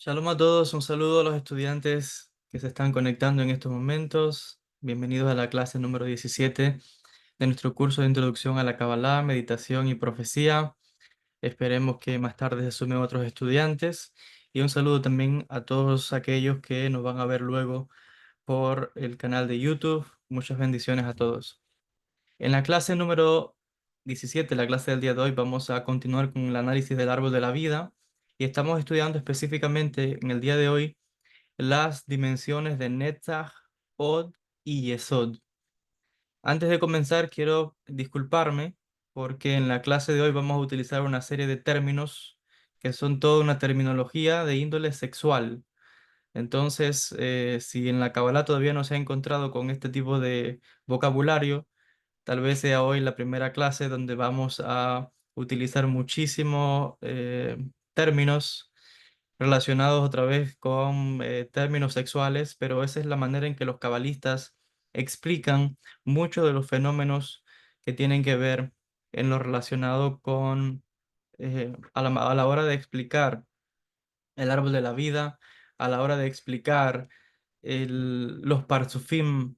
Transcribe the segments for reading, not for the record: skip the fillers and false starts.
Shalom a todos, un saludo a los estudiantes que se están conectando en estos momentos. Bienvenidos a la clase número 17 de nuestro curso de Introducción a la Kabbalah, Meditación y Profecía. Esperemos que más tarde se sumen otros estudiantes. Y un saludo también a todos aquellos que nos van a ver luego por el canal de YouTube. Muchas bendiciones a todos. En la clase número 17, la clase del día de hoy, vamos a continuar con el análisis del árbol de la vida. Y estamos estudiando específicamente en el día de hoy las dimensiones de Netzach, Od y Yesod. Antes de comenzar, quiero disculparme porque en la clase de hoy vamos a utilizar una serie de términos que son toda una terminología de índole sexual. Entonces, si en la Kabbalah todavía no se ha encontrado con este tipo de vocabulario, tal vez sea hoy la primera clase donde vamos a utilizar muchísimos términos relacionados otra vez con términos sexuales, pero esa es la manera en que los cabalistas explican muchos de los fenómenos que tienen que ver en lo relacionado con, a la hora de explicar el árbol de la vida, a la hora de explicar los parsufim,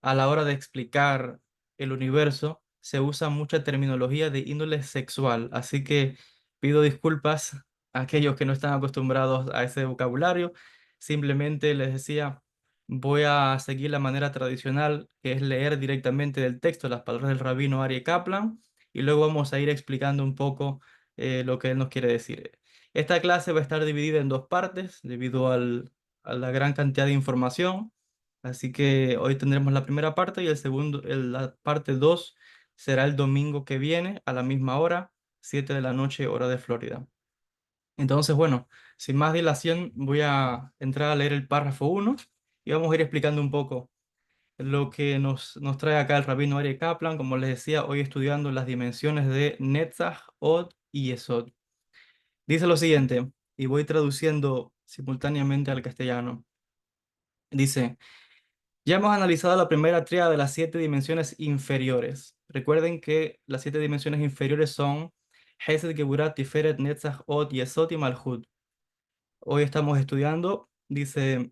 a la hora de explicar el universo, se usa mucha terminología de índole sexual, así que pido disculpas a aquellos que no están acostumbrados a ese vocabulario. Simplemente les decía, voy a seguir la manera tradicional, que es leer directamente del texto las palabras del rabino Aryeh Kaplan, y luego vamos a ir explicando un poco lo que él nos quiere decir. Esta clase va a estar dividida en dos partes debido a la gran cantidad de información. Así que hoy tendremos la primera parte y la parte 2 será el domingo que viene a la misma hora, 7 de la noche, hora de Florida. Entonces, bueno, sin más dilación, voy a entrar a leer el párrafo uno y vamos a ir explicando un poco lo que nos trae acá el rabino Aryeh Kaplan, como les decía, hoy estudiando las dimensiones de Netzach, Od y Yesod. Dice lo siguiente, y voy traduciendo simultáneamente al castellano. Dice: ya hemos analizado la primera tríada de las siete dimensiones inferiores. Recuerden que las siete dimensiones inferiores son Hesed, Geburah, Tiferet, Netzach, Od, Yesod y Malhut. Hoy estamos estudiando, dice,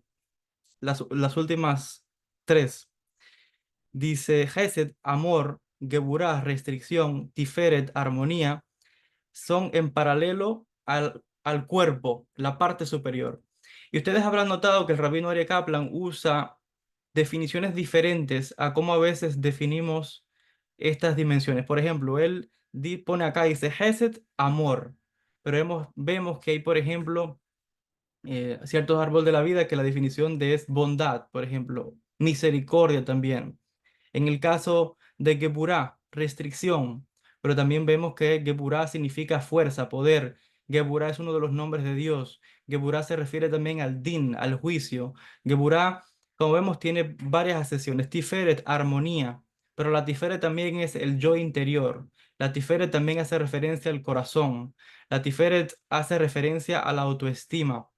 las últimas tres. Dice Hesed, amor, Geburah, restricción, Tiferet, armonía, son en paralelo al cuerpo, la parte superior. Y ustedes habrán notado que el rabino Aryeh Kaplan usa definiciones diferentes a cómo a veces definimos estas dimensiones. Por ejemplo, él pone acá, dice Hesed, amor, pero vemos que hay, por ejemplo, ciertos árboles de la vida que la definición de es bondad, por ejemplo, misericordia también. En el caso de Geburah, restricción, pero también vemos que Geburah significa fuerza, poder. Geburah es uno de los nombres de Dios. Geburah se refiere también al din, al juicio. Geburah, como vemos, tiene varias acepciones. Tiferet, armonía, pero la Tiferet también es el yo interior. La Tiferet también hace referencia al corazón. La Tiferet hace referencia a la autoestima.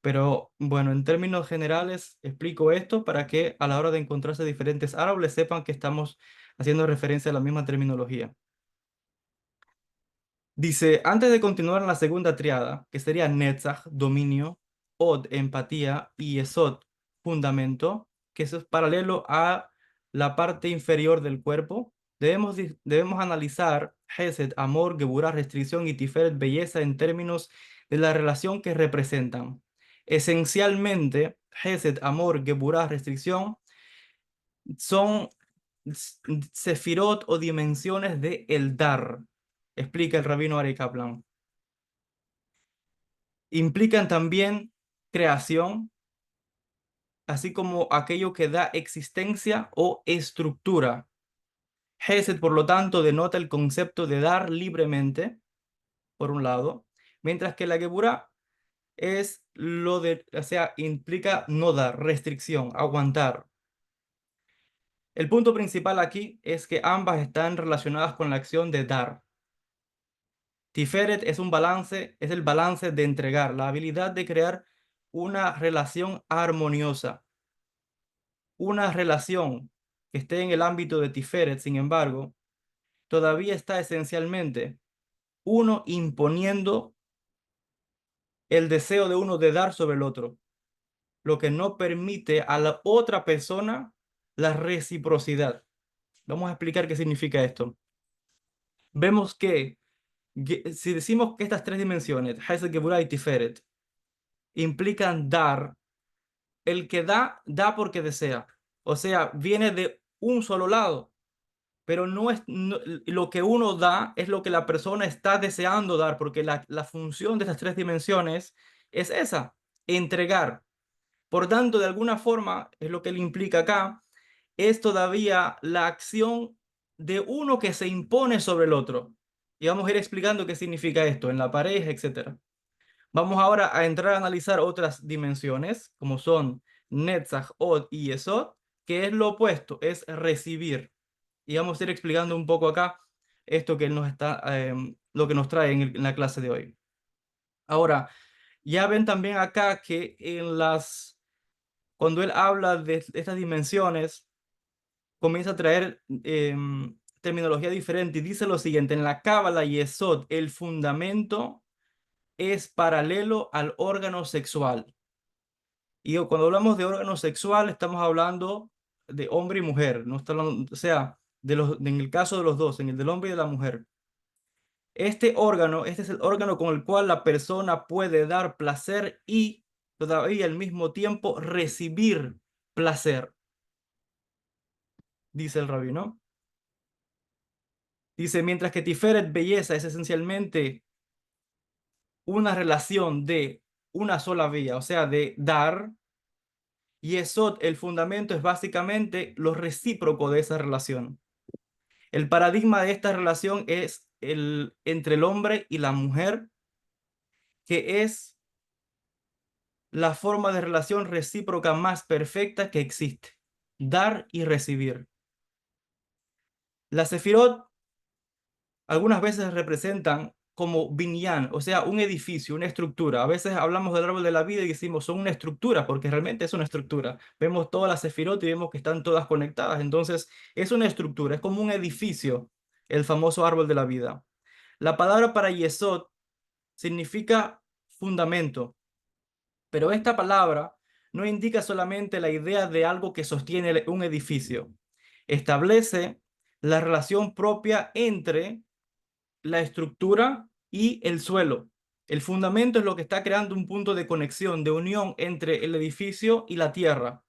Pero bueno, en términos generales explico esto para que a la hora de encontrarse diferentes árboles sepan que estamos haciendo referencia a la misma terminología. Dice, antes de continuar en la segunda triada, que sería Netzach, dominio, Od, empatía y Esod, fundamento, que eso es paralelo a la parte inferior del cuerpo, debemos analizar Hesed, amor, Geburah, restricción y Tiferet, belleza en términos de la relación que representan. Esencialmente, Hesed, amor, Geburah, restricción son sefirot o dimensiones de el dar, explica el rabino Ari Kaplan. Implican también creación, así como aquello que da existencia o estructura. Hesed, por lo tanto, denota el concepto de dar libremente, por un lado, mientras que la Geburah es o sea, implica no dar, restricción, aguantar. El punto principal aquí es que ambas están relacionadas con la acción de dar. Tiferet es un balance, es el balance de entregar, la habilidad de crear una relación armoniosa. Una relación que esté en el ámbito de Tiferet, sin embargo, todavía está esencialmente uno imponiendo el deseo de uno de dar sobre el otro, lo que no permite a la otra persona la reciprocidad. Vamos a explicar qué significa esto. Vemos que si decimos que estas tres dimensiones, Hesed, Geburah y Tiferet, implican dar, el que da, da porque desea. O sea, viene de un solo lado, pero lo que uno da es lo que la persona está deseando dar, porque la función de estas tres dimensiones es esa, entregar. Por tanto, de alguna forma, es lo que él implica acá, es todavía la acción de uno que se impone sobre el otro. Y vamos a ir explicando qué significa esto en la pareja, etcétera. Vamos ahora a entrar a analizar otras dimensiones, como son Netzach, Od y Yesod, que es lo opuesto, es recibir. Y vamos a ir explicando un poco acá esto que él nos está, lo que nos trae en la clase de hoy. Ahora, ya ven también acá que cuando él habla de estas dimensiones, comienza a traer terminología diferente y dice lo siguiente: en la Cábala y Yesod, el fundamento es paralelo al órgano sexual. Y cuando hablamos de órgano sexual, estamos hablando de hombre y mujer, no está hablando, o sea, en el caso de los dos, en el del hombre y de la mujer. Este órgano, este es el órgano con el cual la persona puede dar placer y todavía al mismo tiempo recibir placer, dice el rabino. Dice, mientras que Tiferet, belleza, es esencialmente una relación de una sola vía, o sea, de dar, y Yesod, el fundamento, es básicamente lo recíproco de esa relación. El paradigma de esta relación es entre el hombre y la mujer, que es la forma de relación recíproca más perfecta que existe. Dar y recibir. La Sefirot algunas veces representan como binyan, o sea, un edificio, una estructura. A veces hablamos del árbol de la vida y decimos son una estructura, porque realmente es una estructura. Vemos todas las sefirot y vemos que están todas conectadas. Entonces, es una estructura, es como un edificio, el famoso árbol de la vida. La palabra para yesod significa fundamento, pero esta palabra no indica solamente la idea de algo que sostiene un edificio. Establece la relación propia entre la estructura y el suelo. El fundamento es lo que está creando un punto de conexión, de unión entre el edificio y la tierra.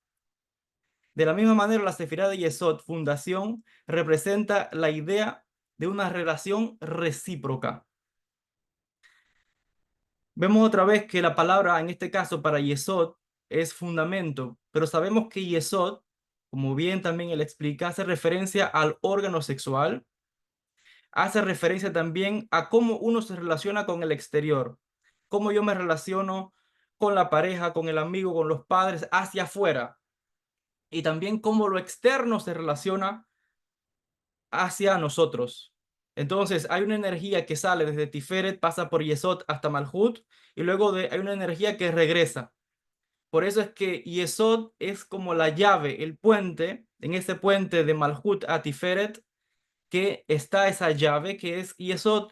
De la misma manera, la Sefirá de Yesod, fundación, representa la idea de una relación recíproca. Vemos otra vez que la palabra, en este caso para Yesod, es fundamento, pero sabemos que Yesod, como bien también él explica, hace referencia al órgano sexual, hace referencia también a cómo uno se relaciona con el exterior, cómo yo me relaciono con la pareja, con el amigo, con los padres, hacia afuera, y también cómo lo externo se relaciona hacia nosotros. Entonces, hay una energía que sale desde Tiferet, pasa por Yesod hasta Malhut, y luego hay una energía que regresa. Por eso es que Yesod es como la llave, el puente, en ese puente de Malhut a Tiferet, que está esa llave que es Yesod.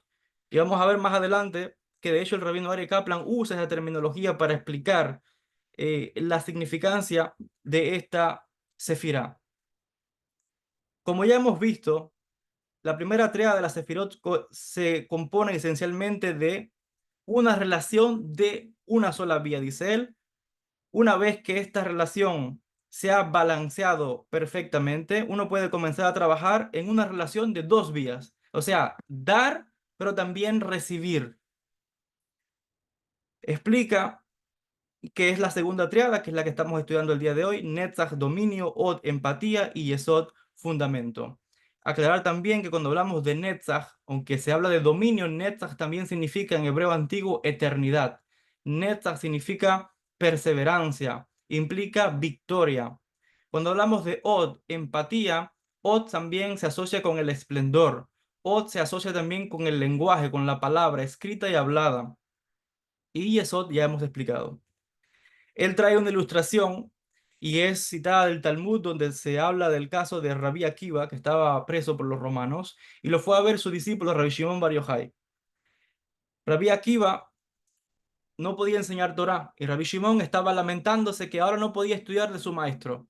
Y vamos a ver más adelante que de hecho el rabino Ari Kaplan usa esa terminología para explicar la significancia de esta sefirá. Como ya hemos visto, la primera tríada de la sefirot se compone esencialmente de una relación de una sola vía, dice él. Una vez que esta relación se ha balanceado perfectamente, uno puede comenzar a trabajar en una relación de dos vías, o sea, dar, pero también recibir. Explica que es la segunda triada, que es la que estamos estudiando el día de hoy: Netzach, dominio; Od, empatía; y Yesod, fundamento. Aclarar también que cuando hablamos de Netzach, aunque se habla de dominio, Netzach también significa en hebreo antiguo eternidad. Netzach significa perseverancia, implica victoria. Cuando hablamos de Od, empatía, Od también se asocia con el esplendor. Od se asocia también con el lenguaje, con la palabra escrita y hablada. Y Yesod ya hemos explicado. Él trae una ilustración y es citada del Talmud, donde se habla del caso de Rabí Akiva, que estaba preso por los romanos, y lo fue a ver su discípulo Rabbi Shimon Bar Yochai. Rabí Akiva no podía enseñar Torá y Rabbi Shimon estaba lamentándose que ahora no podía estudiar de su maestro.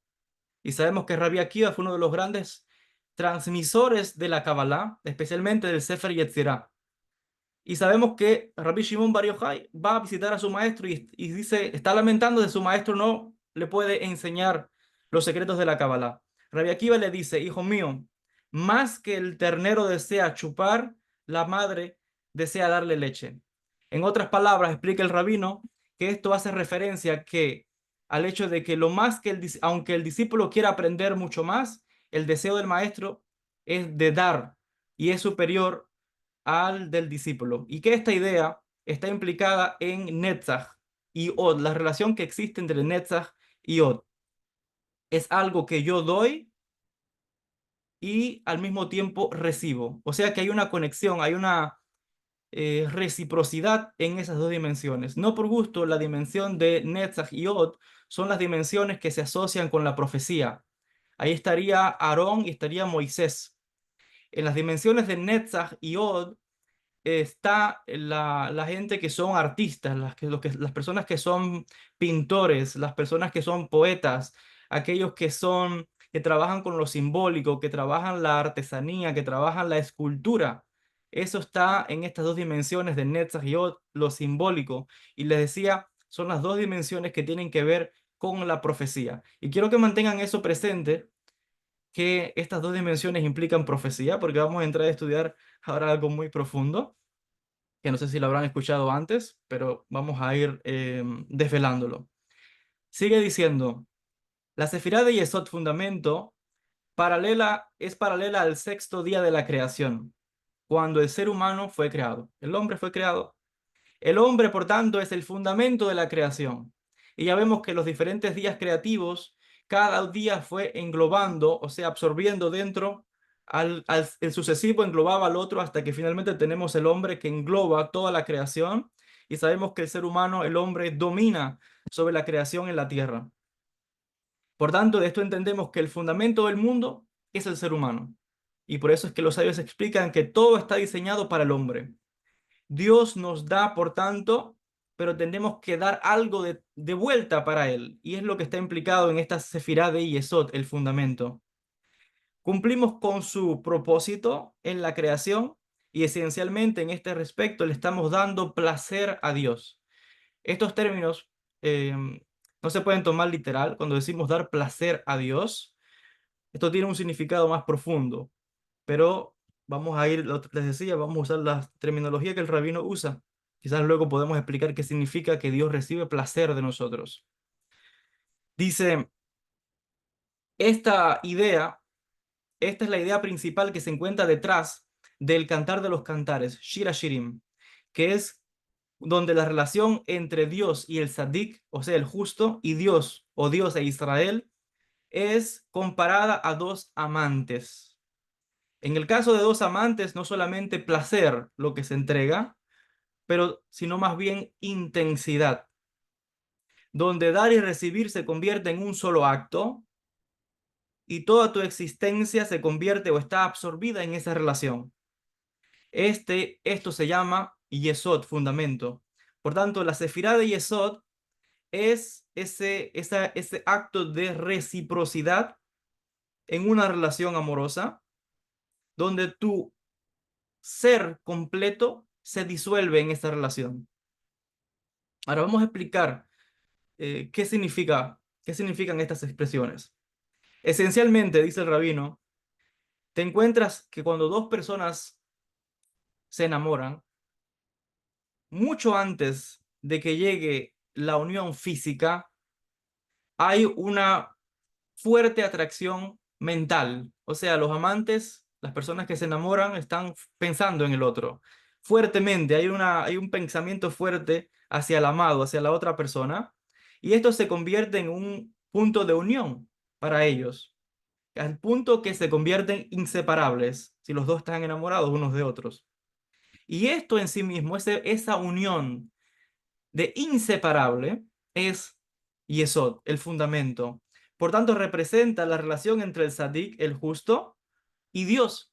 Y sabemos que Rabbi Akiva fue uno de los grandes transmisores de la Kabbalah, especialmente del Sefer Yetzirah. Y sabemos que Rabbi Shimon Bar Yochai va a visitar a su maestro y dice, está lamentando de su maestro no le puede enseñar los secretos de la Kabbalah. Rabbi Akiva le dice, hijo mío, más que el ternero desea chupar, la madre desea darle leche. En otras palabras, explica el rabino que esto hace referencia al hecho de que lo más que aunque el discípulo quiera aprender mucho más, el deseo del maestro es de dar y es superior al del discípulo. Y que esta idea está implicada en Netzach y Od. La relación que existe entre Netzach y Od es algo que yo doy y al mismo tiempo recibo. O sea que hay una conexión, hay una reciprocidad en esas dos dimensiones. No por gusto, la dimensión de Netzach y Od son las dimensiones que se asocian con la profecía. Ahí estaría Aarón y estaría Moisés. En las dimensiones de Netzach y Od está la gente que son artistas, las personas que son pintores, las personas que son poetas, aquellos que trabajan con lo simbólico, que trabajan la artesanía, que trabajan la escultura. Eso está en estas dos dimensiones de Netzach y Od, lo simbólico. Y les decía, son las dos dimensiones que tienen que ver con la profecía. Y quiero que mantengan eso presente, que estas dos dimensiones implican profecía, porque vamos a entrar a estudiar ahora algo muy profundo que no sé si lo habrán escuchado antes, pero vamos a ir desvelándolo. Sigue diciendo, la Sefirá de Yesod fundamento es paralela al sexto día de la creación, cuando el ser humano fue creado. El hombre fue creado. El hombre, por tanto, es el fundamento de la creación. Y ya vemos que los diferentes días creativos, cada día fue englobando, o sea, absorbiendo dentro, el sucesivo englobaba al otro hasta que finalmente tenemos el hombre que engloba toda la creación. Y sabemos que el ser humano, el hombre, domina sobre la creación en la tierra. Por tanto, de esto entendemos que el fundamento del mundo es el ser humano. Y por eso es que los sabios explican que todo está diseñado para el hombre. Dios nos da, por tanto, pero tenemos que dar algo de vuelta para Él. Y es lo que está implicado en esta Sefirá de Yesod, el fundamento. Cumplimos con su propósito en la creación y esencialmente en este respecto le estamos dando placer a Dios. Estos términos eh, no se pueden tomar literal cuando decimos dar placer a Dios. Esto tiene un significado más profundo, pero vamos a ir, les decía, vamos a usar la terminología que el rabino usa. Quizás luego podemos explicar qué significa que Dios recibe placer de nosotros. Dice, esta idea, esta es la idea principal que se encuentra detrás del Cantar de los Cantares, Shir Hashirim, que es donde la relación entre Dios y el Tzadik, o sea, el justo, y Dios, o Dios e Israel, es comparada a dos amantes. En el caso de dos amantes, no solamente placer lo que se entrega, pero sino más bien intensidad, donde dar y recibir se convierte en un solo acto y toda tu existencia se convierte o está absorbida en esa relación. Esto se llama Yesod, fundamento. Por tanto, la Sefirá de Yesod es ese acto de reciprocidad en una relación amorosa, donde tu ser completo se disuelve en esta relación. Ahora vamos a explicar qué significan estas expresiones. Esencialmente, dice el rabino, te encuentras que cuando dos personas se enamoran, mucho antes de que llegue la unión física, hay una fuerte atracción mental. O sea, los amantes, las personas que se enamoran, están pensando en el otro. Fuertemente, hay un pensamiento fuerte hacia el amado, hacia la otra persona, y esto se convierte en un punto de unión para ellos, al punto que se convierten inseparables si los dos están enamorados unos de otros. Y esto en sí mismo, esa unión de inseparable, es Yesod, el fundamento. Por tanto, representa la relación entre el Sadik, el justo, y Dios,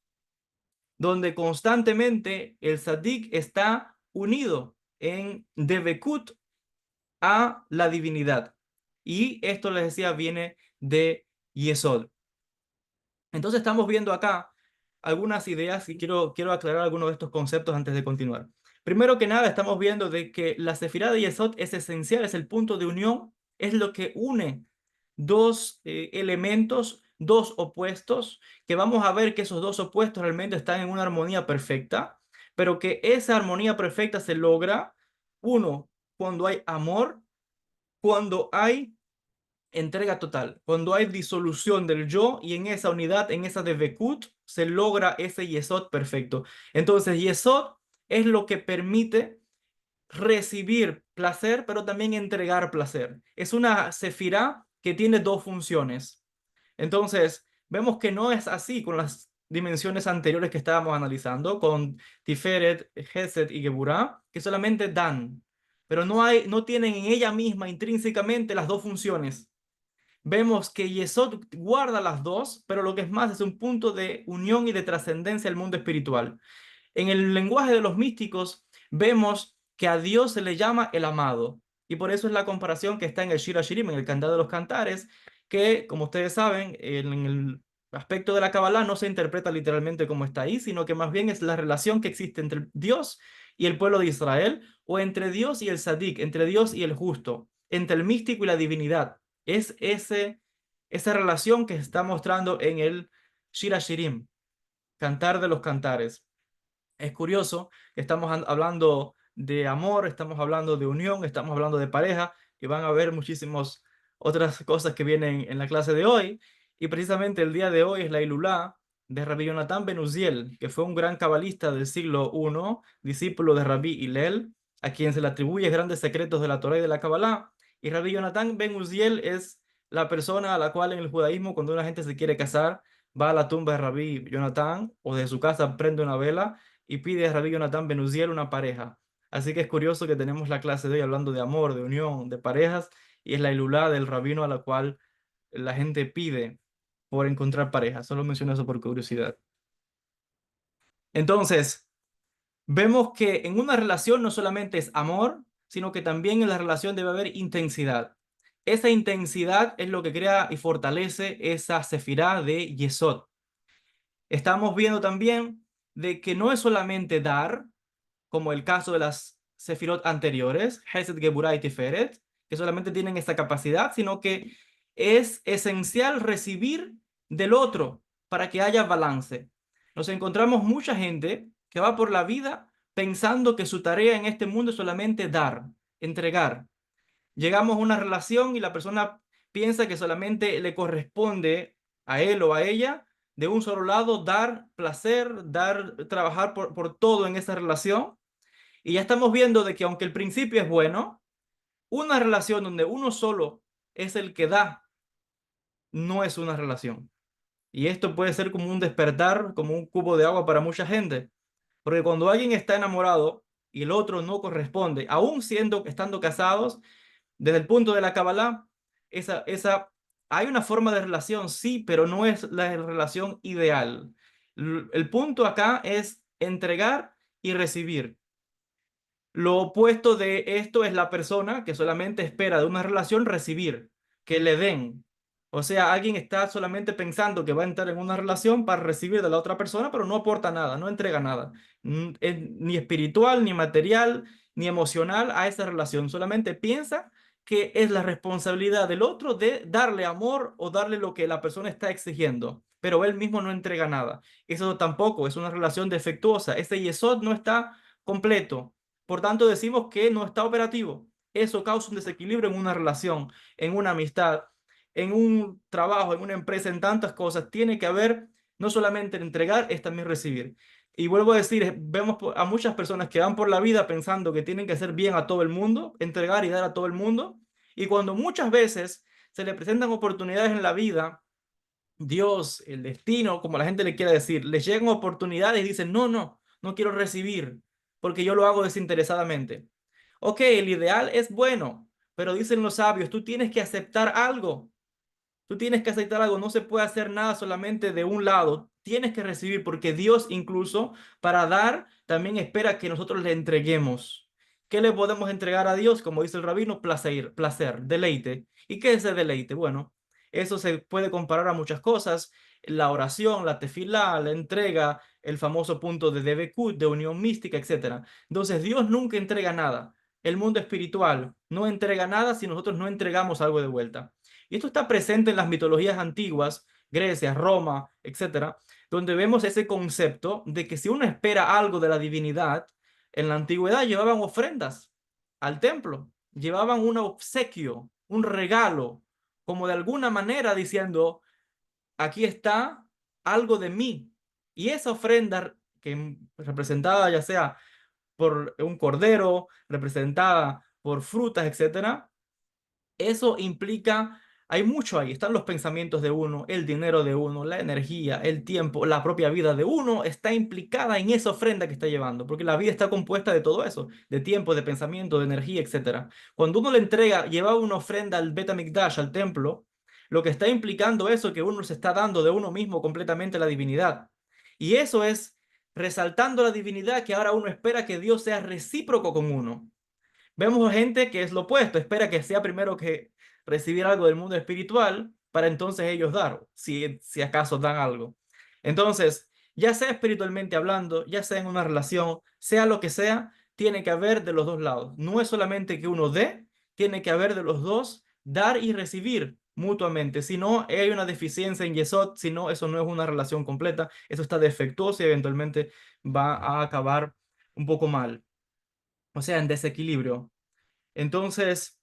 donde constantemente el Sadik está unido en Devekut a la divinidad. Y esto les decía viene de Yesod. Entonces estamos viendo acá algunas ideas y quiero aclarar algunos de estos conceptos antes de continuar. Primero que nada, estamos viendo de que la Sefirá de Yesod es esencial, es el punto de unión, es lo que une dos elementos, dos opuestos, que vamos a ver que esos dos opuestos realmente están en una armonía perfecta, pero que esa armonía perfecta se logra, uno, cuando hay amor, cuando hay entrega total, cuando hay disolución del yo y en esa unidad, en esa Dvekut, se logra ese Yesod perfecto. Entonces, Yesod es lo que permite recibir placer, pero también entregar placer. Es una sefirá que tiene dos funciones. Entonces, vemos que no es así con las dimensiones anteriores que estábamos analizando, con Tiferet, Hesed y Geburah, que solamente dan, pero no tienen en ella misma intrínsecamente las dos funciones. Vemos que Yesod guarda las dos, pero lo que es más es un punto de unión y de trascendencia al mundo espiritual. En el lenguaje de los místicos vemos que a Dios se le llama el amado. Y por eso es la comparación que está en el Shir Hashirim, en el Cantado de los Cantares, que, como ustedes saben, en el aspecto de la Kabbalah no se interpreta literalmente como está ahí, sino que más bien es la relación que existe entre Dios y el pueblo de Israel, o entre Dios y el Sadik, entre Dios y el justo, entre el místico y la divinidad. Es esa relación que se está mostrando en el Shir Hashirim, Cantar de los Cantares. Es curioso que estamos hablando de amor, estamos hablando de unión, estamos hablando de pareja, y van a ver muchísimas otras cosas que vienen en la clase de hoy. Y precisamente el día de hoy es la Ilulá de Rabbi Yonatán ben Uziel, que fue un gran cabalista del siglo I, discípulo de Rabbi Hillel, a quien se le atribuye grandes secretos de la Torá y de la Kabbalah. Y Rabbi Yonatán ben Uziel es la persona a la cual en el judaísmo, cuando una gente se quiere casar, va a la tumba de Rabbi Yonatán o de su casa prende una vela y pide a Rabbi Yonatán ben Uziel una pareja. Así que es curioso que tenemos la clase de hoy hablando de amor, de unión, de parejas, y es la ilulá del rabino a la cual la gente pide por encontrar pareja. Solo menciono eso por curiosidad. Entonces, vemos que en una relación no solamente es amor, sino que también en la relación debe haber intensidad. Esa intensidad es lo que crea y fortalece esa sefirá de Yesod. Estamos viendo también de que no es solamente dar, como el caso de las sefirot anteriores, Hesed, Geburah y Tiferet, que solamente tienen esta capacidad, sino que es esencial recibir del otro para que haya balance. Nos encontramos mucha gente que va por la vida pensando que su tarea en este mundo es solamente dar, entregar. Llegamos a una relación y la persona piensa que solamente le corresponde a él o a ella de un solo lado dar placer, dar, trabajar por todo en esa relación. Y ya estamos viendo de que aunque el principio es bueno, una relación donde uno solo es el que da, no es una relación. Y esto puede ser como un despertar, como un cubo de agua para mucha gente. Porque cuando alguien está enamorado y el otro no corresponde, aún estando casados, desde el punto de la Kabbalah, hay una forma de relación, sí, pero no es la relación ideal. El punto acá es entregar y recibir. Lo opuesto de esto es la persona que solamente espera de una relación recibir, que le den. O sea, alguien está solamente pensando que va a entrar en una relación para recibir de la otra persona, pero no aporta nada, no entrega nada, ni espiritual, ni material, ni emocional a esa relación. Solamente piensa que es la responsabilidad del otro de darle amor o darle lo que la persona está exigiendo, pero él mismo no entrega nada. Eso tampoco es una relación defectuosa. Ese yesod no está completo. Por tanto, decimos que no está operativo. Eso causa un desequilibrio en una relación, en una amistad, en un trabajo, en una empresa, en tantas cosas. Tiene que haber no solamente entregar, es también recibir. Y vuelvo a decir, vemos a muchas personas que van por la vida pensando que tienen que hacer bien a todo el mundo, entregar y dar a todo el mundo. Y cuando muchas veces se le presentan oportunidades en la vida, Dios, el destino, como la gente le quiera decir, les llegan oportunidades y dicen, no, no, no quiero recibir, porque yo lo hago desinteresadamente. Ok, el ideal es bueno, pero dicen los sabios, tú tienes que aceptar algo. Tú tienes que aceptar algo, no se puede hacer nada solamente de un lado. Tienes que recibir, porque Dios incluso para dar también espera que nosotros le entreguemos. ¿Qué le podemos entregar a Dios? Como dice el rabino, placer, deleite. ¿Y qué es ese deleite? Bueno, eso se puede comparar a muchas cosas. La oración, la tefilá, la entrega, el famoso punto de Debekut, de unión mística, etcétera. Entonces, Dios nunca entrega nada. El mundo espiritual no entrega nada si nosotros no entregamos algo de vuelta. Y esto está presente en las mitologías antiguas, Grecia, Roma, etcétera, donde vemos ese concepto de que si uno espera algo de la divinidad, en la antigüedad llevaban ofrendas al templo, llevaban un obsequio, un regalo, como de alguna manera diciendo, aquí está algo de mí. Y esa ofrenda que representada ya sea por un cordero, representada por frutas, etcétera, eso implica, hay mucho ahí, están los pensamientos de uno, el dinero de uno, la energía, el tiempo, la propia vida de uno está implicada en esa ofrenda que está llevando, porque la vida está compuesta de todo eso, de tiempo, de pensamiento, de energía, etcétera. Cuando uno le entrega, lleva una ofrenda al Bet HaMikdash, al templo, lo que está implicando eso que uno se está dando de uno mismo completamente a la divinidad. Y eso es resaltando la divinidad que ahora uno espera que Dios sea recíproco con uno. Vemos gente que es lo opuesto, espera que sea primero que recibir algo del mundo espiritual para entonces ellos dar, si acaso dan algo. Entonces, ya sea espiritualmente hablando, ya sea en una relación, sea lo que sea, tiene que haber de los dos lados. No es solamente que uno dé, tiene que haber de los dos dar y recibir mutuamente. Si no, hay una deficiencia en Yesod, si no, eso no es una relación completa, eso está defectuoso y eventualmente va a acabar un poco mal, o sea, en desequilibrio. Entonces,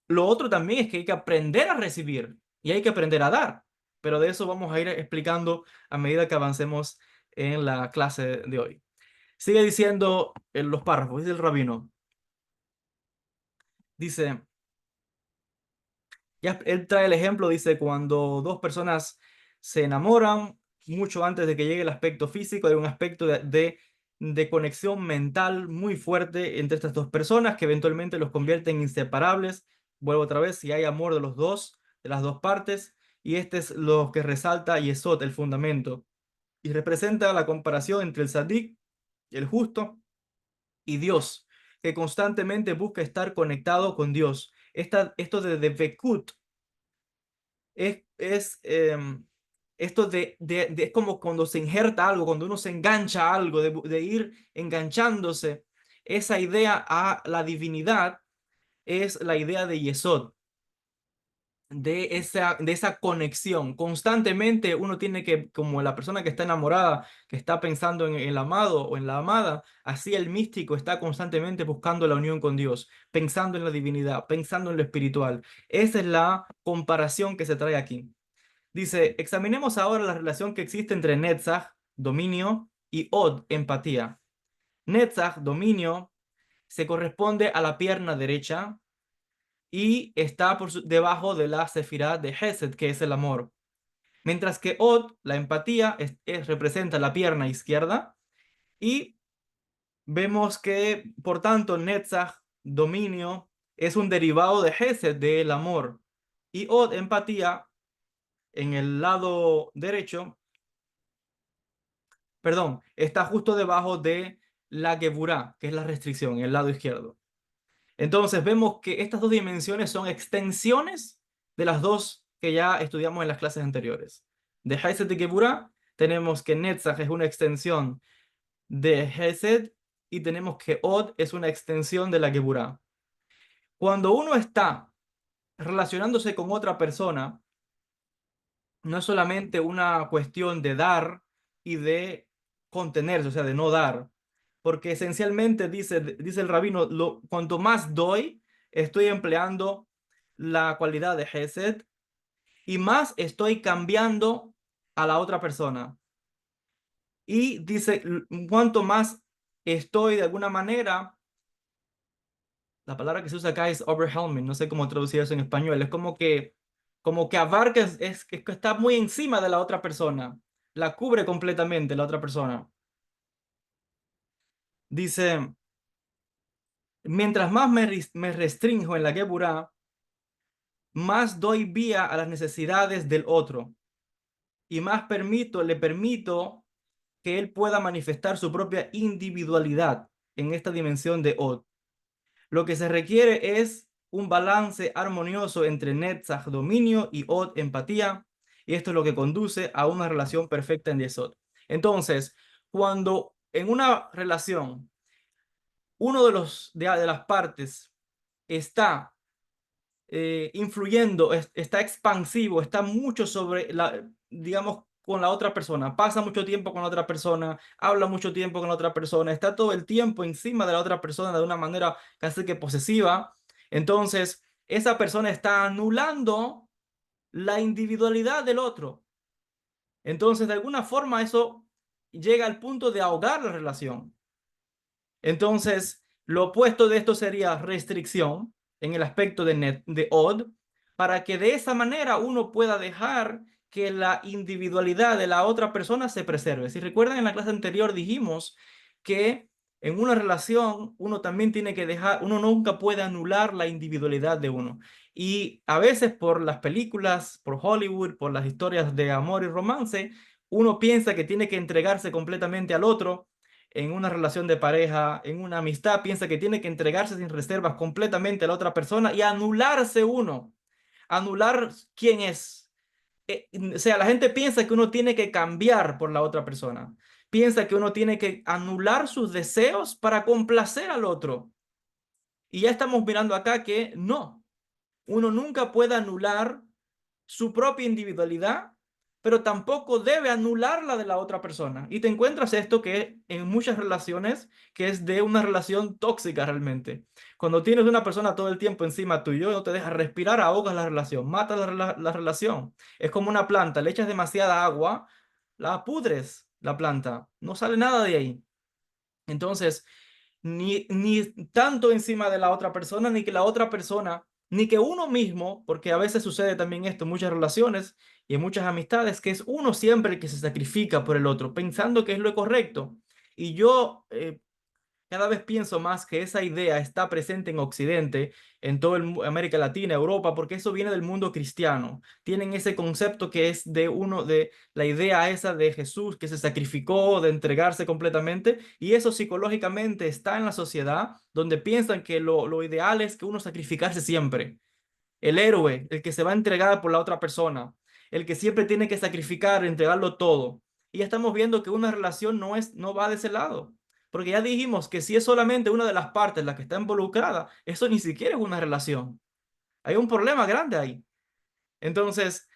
lo otro también es que hay que aprender a recibir y hay que aprender a dar. Pero de eso vamos a ir explicando a medida que avancemos en la clase de hoy. Sigue diciendo en los párrafos, dice el rabino. Dice, ya él trae el ejemplo, dice, cuando dos personas se enamoran, mucho antes de que llegue el aspecto físico, hay un aspecto de conexión mental muy fuerte entre estas dos personas que eventualmente los convierte en inseparables. Vuelvo otra vez, si hay amor de los dos, de las dos partes, y este es lo que resalta Yesod, el fundamento, y representa la comparación entre el Sadik, el justo, y Dios, que constantemente busca estar conectado con Dios. Esto de Dvekut es esto es como cuando se injerta algo, cuando uno se engancha a algo, de ir enganchándose. Esa idea a la divinidad es la idea de Yesod, de esa conexión. Constantemente uno tiene que, como la persona que está enamorada, que está pensando en el amado o en la amada, así el místico está constantemente buscando la unión con Dios, pensando en la divinidad, pensando en lo espiritual. Esa es la comparación que se trae aquí. Dice, examinemos ahora la relación que existe entre Netzach, dominio, y Od, empatía. Netzach, dominio, se corresponde a la pierna derecha y está debajo de la sefirá de Hesed, que es el amor. Mientras que Od, la empatía, representa la pierna izquierda y vemos que, por tanto, Netzach, dominio, es un derivado de Hesed, del amor. Y Od, empatía, en el lado derecho, perdón, está justo debajo de la Geburah, que es la restricción, en el lado izquierdo. Entonces vemos que estas dos dimensiones son extensiones de las dos que ya estudiamos en las clases anteriores. De Hesed y Geburah tenemos que Netzach es una extensión de Hesed y tenemos que Od es una extensión de la Geburah. Cuando uno está relacionándose con otra persona, no es solamente una cuestión de dar y de contenerse, o sea, de no dar, porque esencialmente dice el rabino, cuanto más doy, estoy empleando la cualidad de Hesed y más estoy cambiando a la otra persona. Y dice, cuanto más estoy de alguna manera, la palabra que se usa acá es overwhelming, no sé cómo traducir eso en español, es como que abarca, que está muy encima de la otra persona, la cubre completamente la otra persona. Dice, mientras más me restringo en la Geburah, más doy vía a las necesidades del otro y más le permito que él pueda manifestar su propia individualidad en esta dimensión de Od. Lo que se requiere es un balance armonioso entre Netzach, dominio, y Od, empatía. Y esto es lo que conduce a una relación perfecta en Yesod. Entonces, cuando en una relación uno de las partes está influyendo, está expansivo, está mucho sobre digamos, con la otra persona, pasa mucho tiempo con la otra persona, habla mucho tiempo con la otra persona, está todo el tiempo encima de la otra persona de una manera casi que posesiva, entonces esa persona está anulando la individualidad del otro. Entonces, de alguna forma, eso llega al punto de ahogar la relación. Entonces, lo opuesto de esto sería restricción en el aspecto de odd, para que de esa manera uno pueda dejar que la individualidad de la otra persona se preserve. Si recuerdan, en la clase anterior dijimos que en una relación uno también tiene que dejar, uno nunca puede anular la individualidad de uno. Y a veces por las películas, por Hollywood, por las historias de amor y romance, uno piensa que tiene que entregarse completamente al otro en una relación de pareja, en una amistad, piensa que tiene que entregarse sin reservas completamente a la otra persona y anularse uno, anular quién es. O sea, la gente piensa que uno tiene que cambiar por la otra persona, piensa que uno tiene que anular sus deseos para complacer al otro. Y ya estamos mirando acá que no, uno nunca puede anular su propia individualidad, pero tampoco debe anular la de la otra persona. Y te encuentras esto que en muchas relaciones, que es de una relación tóxica realmente. Cuando tienes una persona todo el tiempo encima tuyo, no te deja respirar, ahogas la relación, matas la relación. Es como una planta, le echas demasiada agua, la pudres la planta, no sale nada de ahí. Entonces, ni tanto encima de la otra persona, ni que la otra persona, ni que uno mismo, porque a veces sucede también esto en muchas relaciones y en muchas amistades, que es uno siempre el que se sacrifica por el otro, pensando que es lo correcto. Y yo cada vez pienso más que esa idea está presente en Occidente, en toda América Latina, Europa, porque eso viene del mundo cristiano. Tienen ese concepto que es de uno, de la idea esa de Jesús que se sacrificó, de entregarse completamente, y eso psicológicamente está en la sociedad, donde piensan que lo ideal es que uno sacrificarse siempre, el héroe, el que se va a entregar por la otra persona, el que siempre tiene que sacrificar, entregarlo todo. Y ya estamos viendo que una relación no va de ese lado. Porque ya dijimos que si es solamente una de las partes la que está involucrada, eso ni siquiera es una relación. Hay un problema grande ahí. Entonces,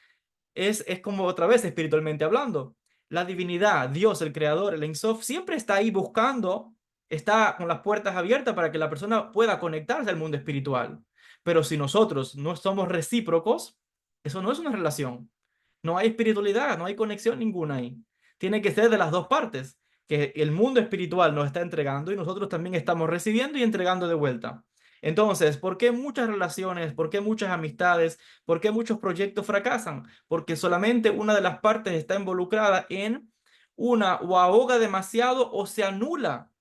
es como otra vez espiritualmente hablando. La divinidad, Dios, el creador, el Ein Sof, siempre está ahí buscando, está con las puertas abiertas para que la persona pueda conectarse al mundo espiritual. Pero si nosotros no somos recíprocos, eso no es una relación. No hay espiritualidad, no hay conexión ninguna ahí. Tiene que ser de las dos partes, que el mundo espiritual nos está entregando y nosotros también estamos recibiendo y entregando de vuelta. Entonces, ¿por qué muchas relaciones, por qué muchas amistades, por qué muchos proyectos fracasan? Porque solamente una de las partes está involucrada en una o ahoga demasiado o se anula.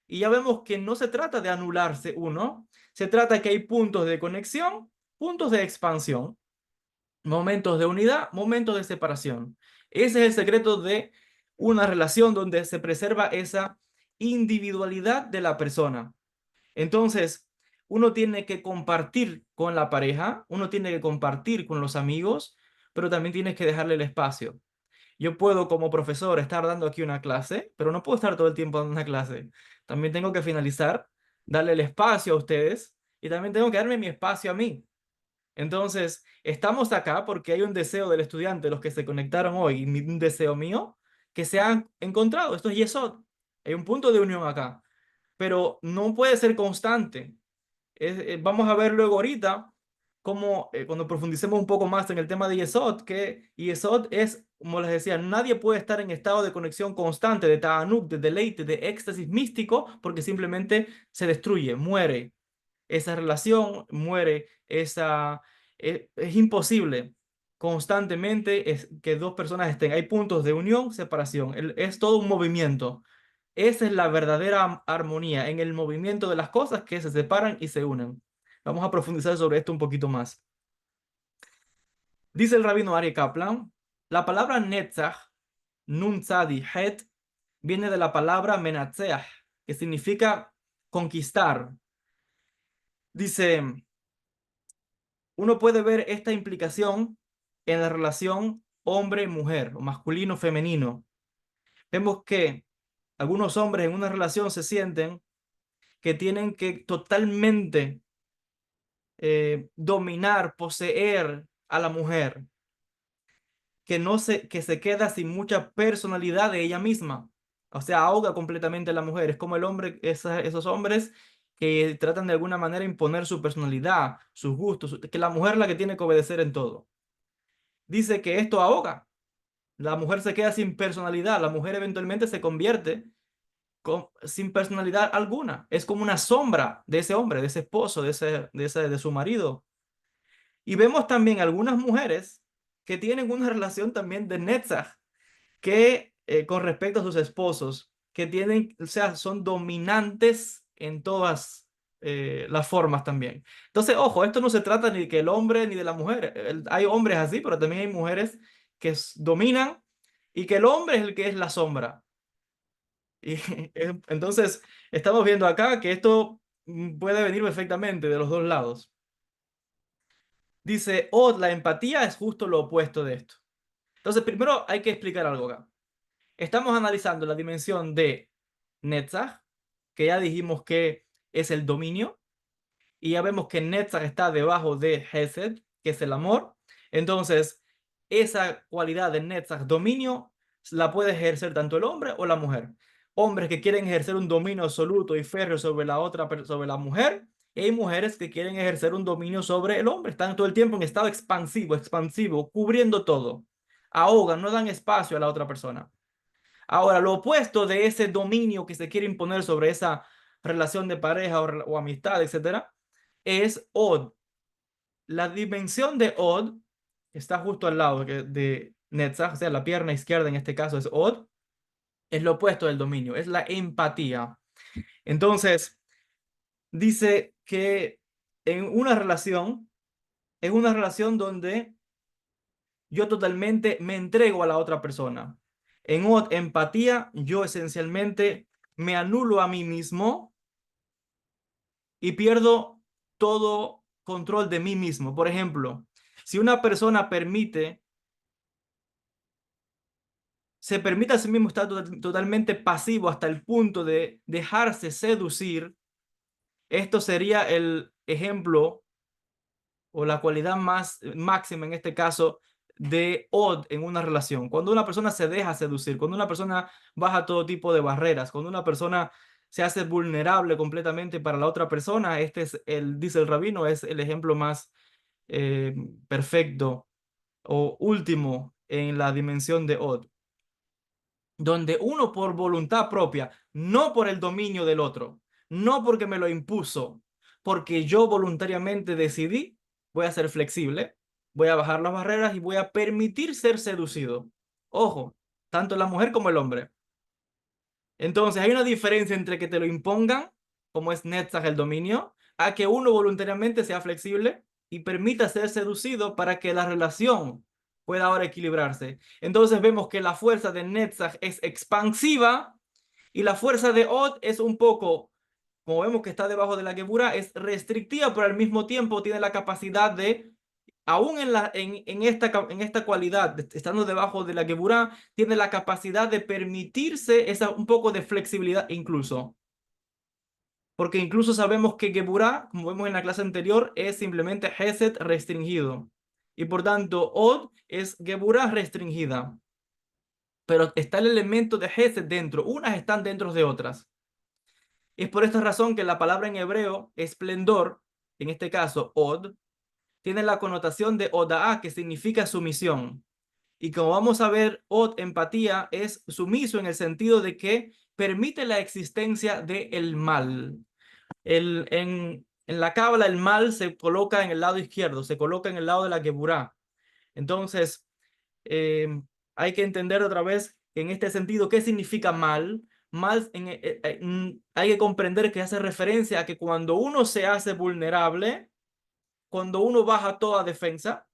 Y ya vemos que no se trata de anularse uno, se trata que hay puntos de conexión, puntos de expansión, momentos de unidad, momentos de separación. Ese es el secreto de una relación donde se preserva esa individualidad de la persona. Entonces, uno tiene que compartir con la pareja, uno tiene que compartir con los amigos, pero también tienes que dejarle el espacio. Yo puedo como profesor estar dando aquí una clase, pero no puedo estar todo el tiempo dando una clase. También tengo que finalizar, darle el espacio a ustedes y también tengo que darme mi espacio a mí. Entonces, estamos acá porque hay un deseo del estudiante, los que se conectaron hoy, y un deseo mío, que se han encontrado. Esto es Yesod. Hay un punto de unión acá, pero no puede ser constante. Vamos a ver luego ahorita cómo, cuando profundicemos un poco más en el tema de Yesod, que Yesod es, como les decía, nadie puede estar en estado de conexión constante, de ta'anuk, de deleite, de éxtasis místico, porque simplemente se destruye, muere esa relación, muere es imposible constantemente que dos personas estén. Hay puntos de unión, separación. Es todo un movimiento. Esa es la verdadera armonía en el movimiento de las cosas que se separan y se unen. Vamos a profundizar sobre esto un poquito más. Dice el rabino Ari Kaplan, la palabra Netzach, Nun Tzadi Het, viene de la palabra Menatzeach, que significa conquistar. Dice, uno puede ver esta implicación en la relación hombre-mujer o masculino-femenino. Vemos que algunos hombres en una relación se sienten que tienen que totalmente dominar, poseer a la mujer, que se queda sin mucha personalidad de ella misma. O sea, ahoga completamente a la mujer. Es como el hombre, esos hombres que tratan de alguna manera imponer su personalidad, sus gustos, que la mujer es la que tiene que obedecer en todo. Dice que esto ahoga. La mujer se queda sin personalidad. La mujer eventualmente se convierte sin personalidad alguna. Es como una sombra de ese hombre, de ese esposo, de su marido. Y vemos también algunas mujeres que tienen una relación también de Netzach, que con respecto a sus esposos, que tienen, o sea, son dominantes en todas las formas también. Entonces, ojo, esto no se trata ni que el hombre ni de la mujer. Hay hombres así, pero también hay mujeres que dominan y que el hombre es el que es la sombra. Y entonces, estamos viendo acá que esto puede venir perfectamente de los dos lados. Dice, oh, la empatía es justo lo opuesto de esto. Entonces, primero hay que explicar algo acá. Estamos analizando la dimensión de Netzach, que ya dijimos que es el dominio, y ya vemos que Netzach está debajo de Hesed, que es el amor. Entonces, esa cualidad de Netzach, dominio, la puede ejercer tanto el hombre o la mujer. Hombres que quieren ejercer un dominio absoluto y férreo sobre la otra, sobre la mujer, y hay mujeres que quieren ejercer un dominio sobre el hombre. Están todo el tiempo en estado expansivo, expansivo, cubriendo todo. Ahogan, no dan espacio a la otra persona. Ahora, lo opuesto de ese dominio que se quiere imponer sobre esa relación de pareja o amistad, etcétera, es Od. La dimensión de Od está justo al lado de Netzach, o sea, la pierna izquierda en este caso es Od, es lo opuesto del dominio, es la empatía. Entonces, dice que en una relación donde yo totalmente me entrego a la otra persona. En empatía, yo esencialmente me anulo a mí mismo y pierdo todo control de mí mismo. Por ejemplo, si una persona se permite a sí mismo estar totalmente pasivo hasta el punto de dejarse seducir, esto sería el ejemplo o la cualidad más máxima en este caso de od en una relación. Cuando una persona se deja seducir, cuando una persona baja todo tipo de barreras, cuando una persona se hace vulnerable completamente para la otra persona, este es dice el rabino, es el ejemplo más eh, perfecto o último en la dimensión de od, donde uno por voluntad propia, no por el dominio del otro, no porque me lo impuso, porque yo voluntariamente decidí, voy a ser flexible, voy a bajar las barreras y voy a permitir ser seducido. Ojo, tanto la mujer como el hombre. Entonces hay una diferencia entre que te lo impongan, como es Netzach el dominio, a que uno voluntariamente sea flexible y permita ser seducido para que la relación pueda ahora equilibrarse. Entonces vemos que la fuerza de Netzach es expansiva y la fuerza de Od es un poco, como vemos que está debajo de la Geburah, es restrictiva, pero al mismo tiempo tiene la capacidad de aún en esta cualidad, estando debajo de la Geburah, tiene la capacidad de permitirse un poco de flexibilidad incluso. Porque incluso sabemos que Geburah, como vemos en la clase anterior, es simplemente Hesed restringido. Y por tanto, Od es Geburah restringida. Pero está el elemento de Hesed dentro. Unas están dentro de otras. Es por esta razón que la palabra en hebreo, esplendor, en este caso, Od, tiene la connotación de Oda'a, que significa sumisión. Y como vamos a ver, Od, empatía, es sumiso en el sentido de que permite la existencia del mal. En la cábala, el mal se coloca en el lado izquierdo, se coloca en el lado de la Geburah. Entonces, eh, hay que entender otra vez en este sentido qué significa mal. Mal hay que comprender que hace referencia a que cuando uno se hace vulnerable, cuando uno baja toda defensa,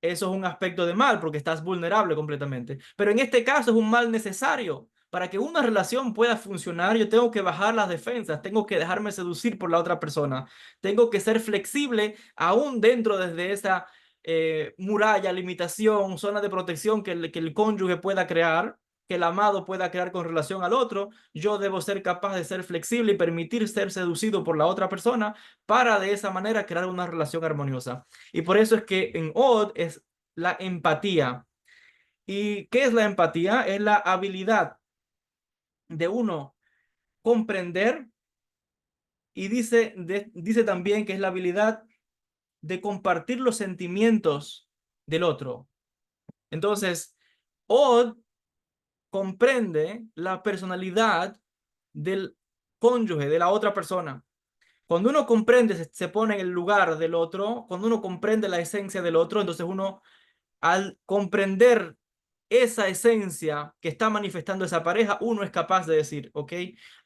eso es un aspecto de mal porque estás vulnerable completamente. Pero en este caso es un mal necesario Para que una relación pueda funcionar, yo tengo que bajar las defensas, tengo que dejarme seducir por la otra persona, tengo que ser flexible aún dentro desde esa muralla, limitación, zona de protección que el cónyuge pueda crear, que el amado pueda crear con relación al otro. Yo debo ser capaz de ser flexible y permitir ser seducido por la otra persona para de esa manera crear una relación armoniosa. Y por eso es que en Od es la empatía. ¿Y qué es la empatía? Es la habilidad de uno comprender y dice también que es la habilidad de compartir los sentimientos del otro. Entonces, Od comprende la personalidad del cónyuge, de la otra persona. Cuando uno comprende, se pone en el lugar del otro, cuando uno comprende la esencia del otro, entonces uno, al comprender esa esencia que está manifestando esa pareja, uno es capaz de decir, ok,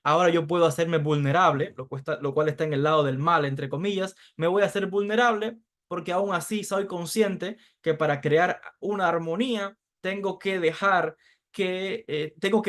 ahora yo puedo hacerme vulnerable, lo cual está en el lado del mal, entre comillas, me voy a hacer vulnerable porque aún así soy consciente que para crear una armonía tengo que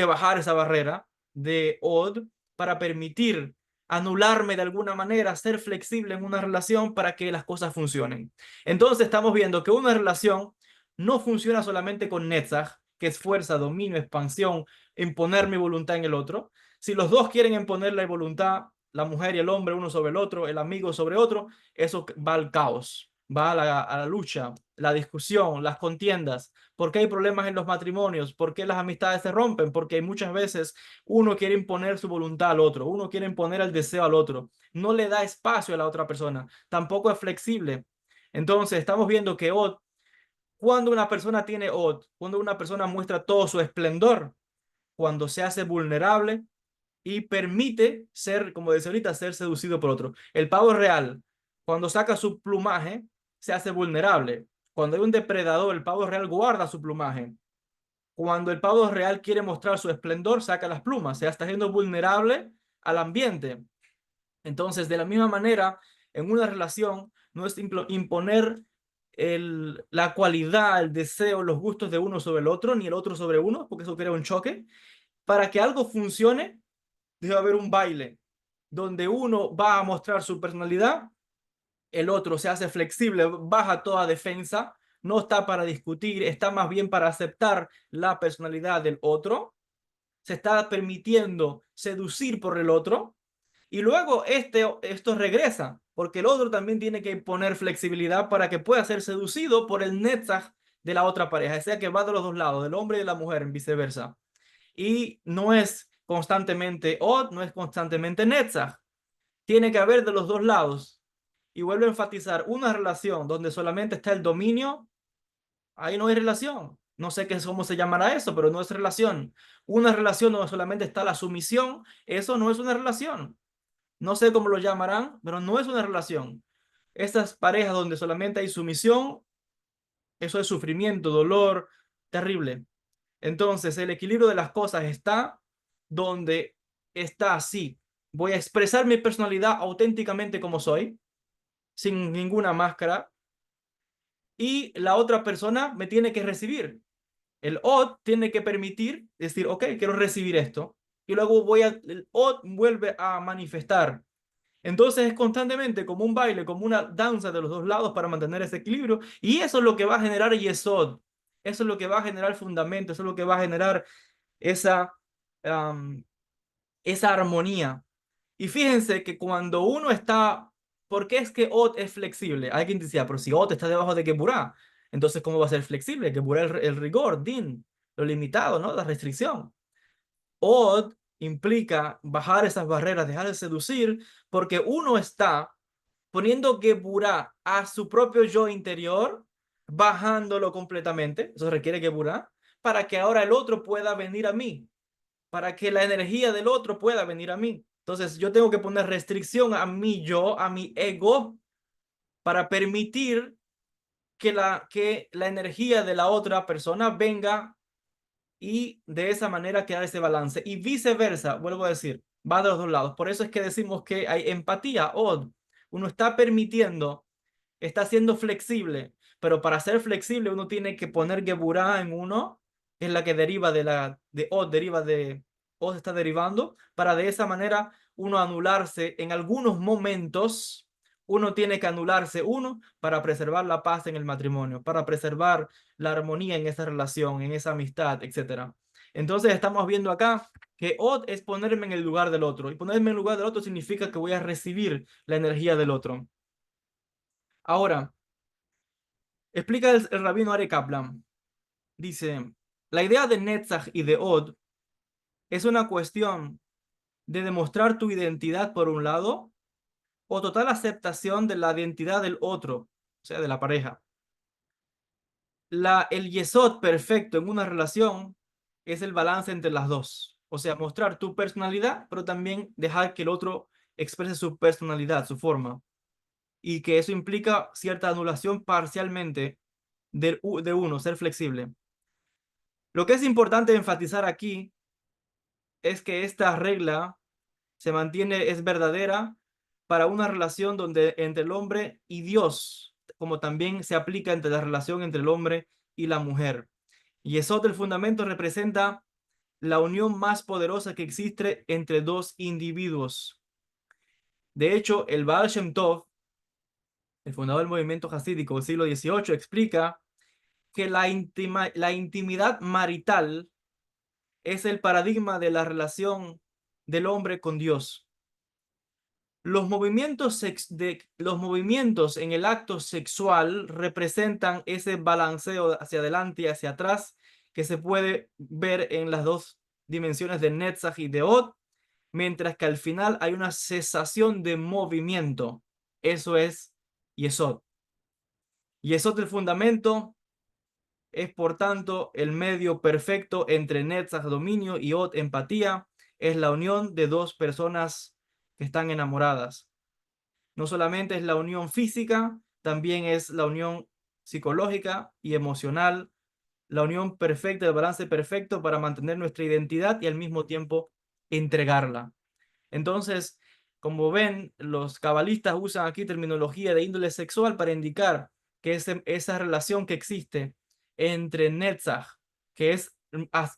bajar esa barrera de Od para permitir anularme de alguna manera, ser flexible en una relación para que las cosas funcionen. Entonces estamos viendo que una relación no funciona solamente con Netzach, que es fuerza, dominio, expansión, imponer mi voluntad en el otro. Si los dos quieren imponer la voluntad, la mujer y el hombre uno sobre el otro, el amigo sobre otro, eso va al caos, va a la lucha, la discusión, las contiendas. ¿Por qué hay problemas en los matrimonios? ¿Por qué las amistades se rompen? Porque muchas veces uno quiere imponer su voluntad al otro, uno quiere imponer el deseo al otro, no le da espacio a la otra persona, tampoco es flexible. Entonces estamos viendo que cuando una persona tiene Od, cuando una persona muestra todo su esplendor, cuando se hace vulnerable y permite ser, como decía ahorita, ser seducido por otro. El pavo real, cuando saca su plumaje, se hace vulnerable. Cuando hay un depredador, el pavo real guarda su plumaje. Cuando el pavo real quiere mostrar su esplendor, saca las plumas, se está haciendo vulnerable al ambiente. Entonces, de la misma manera, en una relación no es imponer la cualidad, el deseo, los gustos de uno sobre el otro, ni el otro sobre uno, porque eso crea un choque. Para que algo funcione, debe haber un baile donde uno va a mostrar su personalidad, el otro se hace flexible, baja toda defensa, no está para discutir, está más bien para aceptar la personalidad del otro, se está permitiendo seducir por el otro y luego esto regresa, porque el otro también tiene que poner flexibilidad para que pueda ser seducido por el netzach de la otra pareja, o sea que va de los dos lados, del hombre y de la mujer, en viceversa. Y no es constantemente Od, no es constantemente netzach, tiene que haber de los dos lados. Y vuelvo a enfatizar, una relación donde solamente está el dominio, ahí no hay relación. No sé cómo se llamará eso, pero no es relación. Una relación donde solamente está la sumisión, eso no es una relación. No sé cómo lo llamarán, pero no es una relación. Estas parejas donde solamente hay sumisión, eso es sufrimiento, dolor, terrible. Entonces, el equilibrio de las cosas está donde está así. Voy a expresar mi personalidad auténticamente como soy, sin ninguna máscara, y la otra persona me tiene que recibir. El Od tiene que permitir, decir, ok, quiero recibir esto, y luego el Od vuelve a manifestar. Entonces es constantemente como un baile, como una danza de los dos lados para mantener ese equilibrio. Y eso es lo que va a generar Yesod. Eso es lo que va a generar fundamento. Eso es lo que va a generar esa, um, esa armonía. Y fíjense que cuando uno está... ¿Por qué es que Ot es flexible? Alguien decía, pero si Ot está debajo de Geburah, entonces ¿cómo va a ser flexible? Geburah el rigor, Din, lo limitado, ¿no? La restricción. Od implica bajar esas barreras, dejar de seducir, porque uno está poniendo Geburah a su propio yo interior, bajándolo completamente, eso requiere Geburah, para que ahora el otro pueda venir a mí, para que la energía del otro pueda venir a mí. Entonces yo tengo que poner restricción a mi yo, a mi ego, para permitir que la energía de la otra persona venga y de esa manera crear ese balance. Y viceversa, vuelvo a decir, va de los dos lados. Por eso es que decimos que hay empatía, Od. Uno está permitiendo, está siendo flexible, pero para ser flexible uno tiene que poner Geburah en uno, que es la que deriva de Od, deriva o se está derivando, para de esa manera uno anularse en algunos momentos. Uno tiene que anularse uno para preservar la paz en el matrimonio, para preservar la armonía en esa relación, en esa amistad, etcétera. Entonces estamos viendo acá que od es ponerme en el lugar del otro, y ponerme en el lugar del otro significa que voy a recibir la energía del otro. Ahora, explica el rabino Ari Kaplan. Dice, la idea de Netzach y de od es una cuestión de demostrar tu identidad por un lado o total aceptación de la identidad del otro, o sea, de la pareja. El yesod perfecto en una relación es el balance entre las dos, o sea, mostrar tu personalidad, pero también dejar que el otro exprese su personalidad, su forma, y que eso implica cierta anulación parcialmente de uno, ser flexible. Lo que es importante enfatizar aquí es que esta regla se mantiene, es verdadera para una relación donde entre el hombre y Dios, como también se aplica entre la relación entre el hombre y la mujer. Y eso del fundamento representa la unión más poderosa que existe entre dos individuos. De hecho, el Baal Shem Tov, el fundador del movimiento hasídico del siglo XVIII, explica que la intimidad marital es el paradigma de la relación del hombre con Dios. Los movimientos en el acto sexual representan ese balanceo hacia adelante y hacia atrás que se puede ver en las dos dimensiones de Netzach y de Od, mientras que al final hay una cesación de movimiento. Eso es Yesod. Yesod, el fundamento, es por tanto el medio perfecto entre Netzach, dominio, y Od, empatía. Es la unión de dos personas que están enamoradas. No solamente es la unión física, también es la unión psicológica y emocional, la unión perfecta, el balance perfecto para mantener nuestra identidad y al mismo tiempo entregarla. Entonces, como ven, los cabalistas usan aquí terminología de índole sexual para indicar que esa relación que existe entre Netzach, que es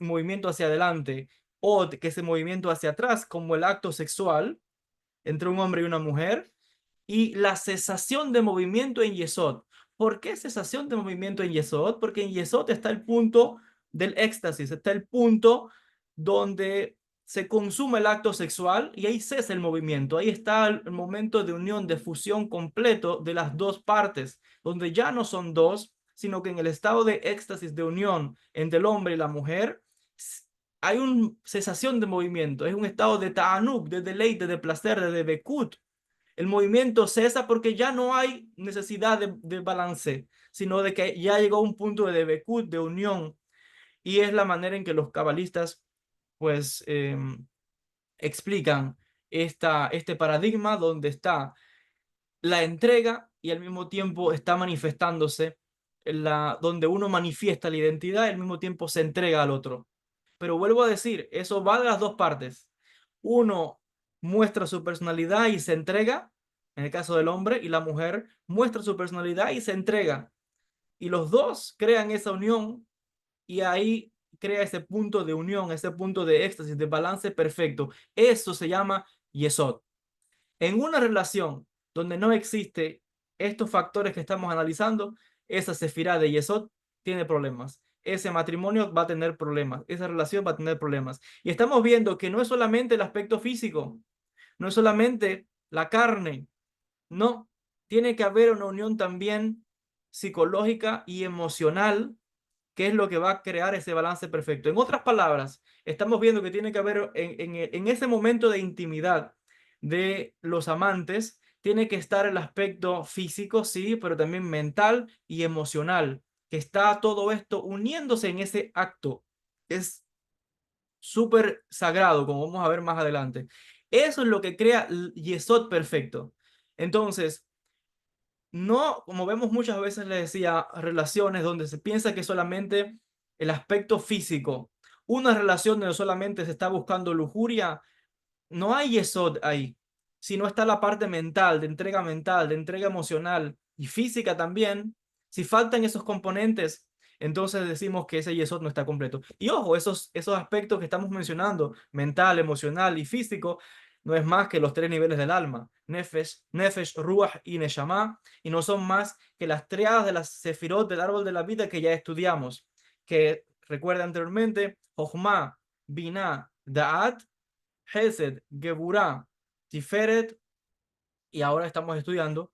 movimiento hacia adelante, o que es el movimiento hacia atrás, como el acto sexual entre un hombre y una mujer, y la cesación de movimiento en Yesod. ¿Por qué cesación de movimiento en Yesod? Porque en Yesod está el punto del éxtasis, está el punto donde se consuma el acto sexual y ahí cesa el movimiento. Ahí está el momento de unión, de fusión completo de las dos partes, donde ya no son dos, sino que en el estado de éxtasis, de unión entre el hombre y la mujer, hay una cesación de movimiento. Es un estado de ta'anuk, de deleite, de placer, de bekut. El movimiento cesa porque ya no hay necesidad de balance, sino de que ya llegó a un punto de bekut, de unión, y es la manera en que los cabalistas pues explican este paradigma donde está la entrega y al mismo tiempo está manifestándose donde uno manifiesta la identidad y al mismo tiempo se entrega al otro. Pero vuelvo a decir, eso va de las dos partes. Uno muestra su personalidad y se entrega, en el caso del hombre, y la mujer muestra su personalidad y se entrega. Y los dos crean esa unión y ahí crea ese punto de unión, ese punto de éxtasis, de balance perfecto. Eso se llama Yesod. En una relación donde no existe estos factores que estamos analizando, esa sefirá de Yesod tiene problemas. Ese matrimonio va a tener problemas, esa relación va a tener problemas. Y estamos viendo que no es solamente el aspecto físico, no es solamente la carne, no, tiene que haber una unión también psicológica y emocional, que es lo que va a crear ese balance perfecto. En otras palabras, estamos viendo que tiene que haber en ese momento de intimidad de los amantes, tiene que estar el aspecto físico, sí, pero también mental y emocional, que está todo esto uniéndose en ese acto. Es súper sagrado, como vamos a ver más adelante. Eso es lo que crea el Yesod perfecto. Entonces, no, como vemos muchas veces, le decía, relaciones donde se piensa que solamente el aspecto físico, una relación donde solamente se está buscando lujuria, no hay yesod ahí, sino está la parte mental, de entrega emocional y física también. Si faltan esos componentes, entonces decimos que ese yesod no está completo. Y ojo, esos aspectos que estamos mencionando, mental, emocional y físico, no es más que los tres niveles del alma, Nefesh, Ruach y Neshama, y no son más que las triadas de las sefirot del árbol de la vida que ya estudiamos, que recuerda anteriormente, Jochma, Binah, Da'at, Hesed, Geburah, Tiferet, y ahora estamos estudiando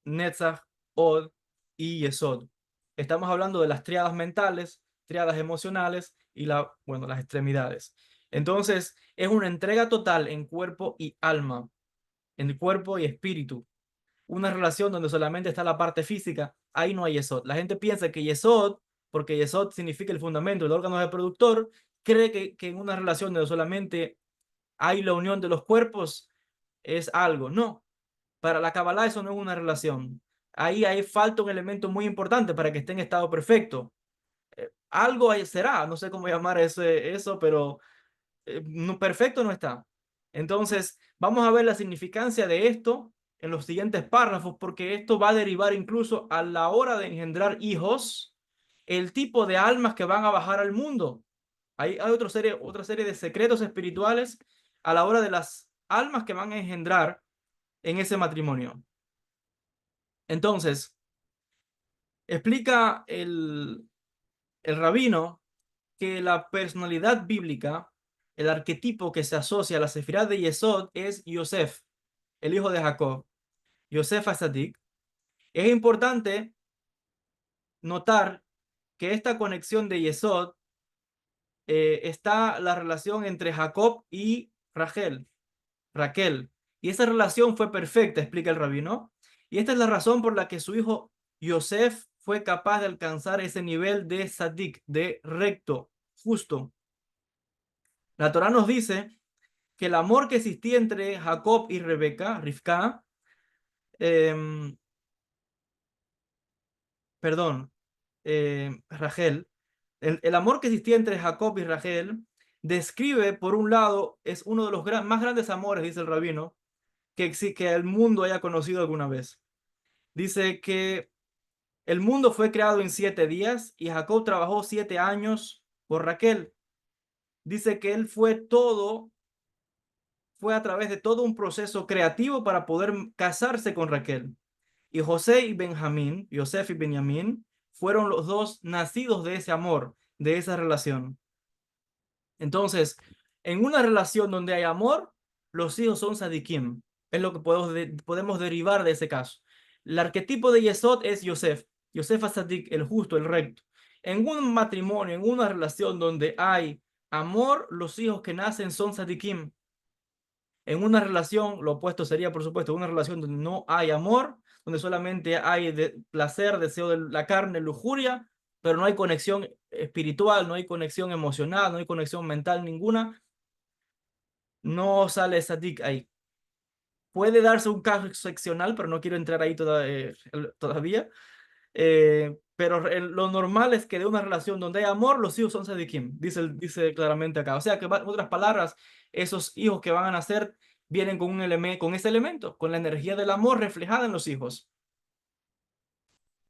Netzach, Od y Yesod. Estamos hablando de las triadas mentales, triadas emocionales y bueno, las extremidades. Entonces, es una entrega total en cuerpo y alma, en cuerpo y espíritu. Una relación donde solamente está la parte física, ahí no hay Yesod. La gente piensa que Yesod, porque Yesod significa el fundamento, el órgano reproductor, cree que en una relación donde solamente hay la unión de los cuerpos es algo. No, para la Kabbalah eso no es una relación. Ahí falta un elemento muy importante para que esté en estado perfecto. Algo ahí será, no sé cómo llamar eso, pero no, perfecto no está. Entonces, vamos a ver la significancia de esto en los siguientes párrafos, porque esto va a derivar incluso a la hora de engendrar hijos, el tipo de almas que van a bajar al mundo. Hay otra serie de secretos espirituales a la hora de las almas que van a engendrar en ese matrimonio. Entonces, explica el rabino que la personalidad bíblica, el arquetipo que se asocia a la sefirá de Yesod es Yosef, el hijo de Jacob, Yosef Asadik. Es importante notar que esta conexión de Yesod está la relación entre Jacob y Raquel. Y esa relación fue perfecta, explica el rabino. Y esta es la razón por la que su hijo Yosef fue capaz de alcanzar ese nivel de sadik, de recto, justo. La Torá nos dice que el amor que existía entre Jacob y Rebeca, Rivka, eh, perdón, Rachel, el amor que existía entre Jacob y Rachel describe, por un lado, es uno de los más grandes amores, dice el rabino, que el mundo haya conocido alguna vez. Dice que el mundo fue creado en 7 días y Jacob trabajó 7 años por Raquel. Dice que él fue a través de todo un proceso creativo para poder casarse con Raquel. Y José y Benjamín, Yosef y Benjamín, fueron los dos nacidos de ese amor, de esa relación. Entonces, en una relación donde hay amor, los hijos son sadikim. Es lo que podemos derivar de ese caso. El arquetipo de Yesod es Yosef. Yosef es sadik, el justo, el recto. En un matrimonio, en una relación donde hay amor, los hijos que nacen son sadikim. En una relación, lo opuesto sería, por supuesto, una relación donde no hay amor, donde solamente hay placer, deseo de la carne, lujuria, pero no hay conexión espiritual, no hay conexión emocional, no hay conexión mental ninguna, no sale sadik ahí. Puede darse un caso excepcional, pero no quiero entrar ahí todavía. Pero lo normal es que de una relación donde hay amor, los hijos son sadikim, dice claramente acá. O sea que, en otras palabras, esos hijos que van a nacer vienen con ese elemento, con la energía del amor reflejada en los hijos.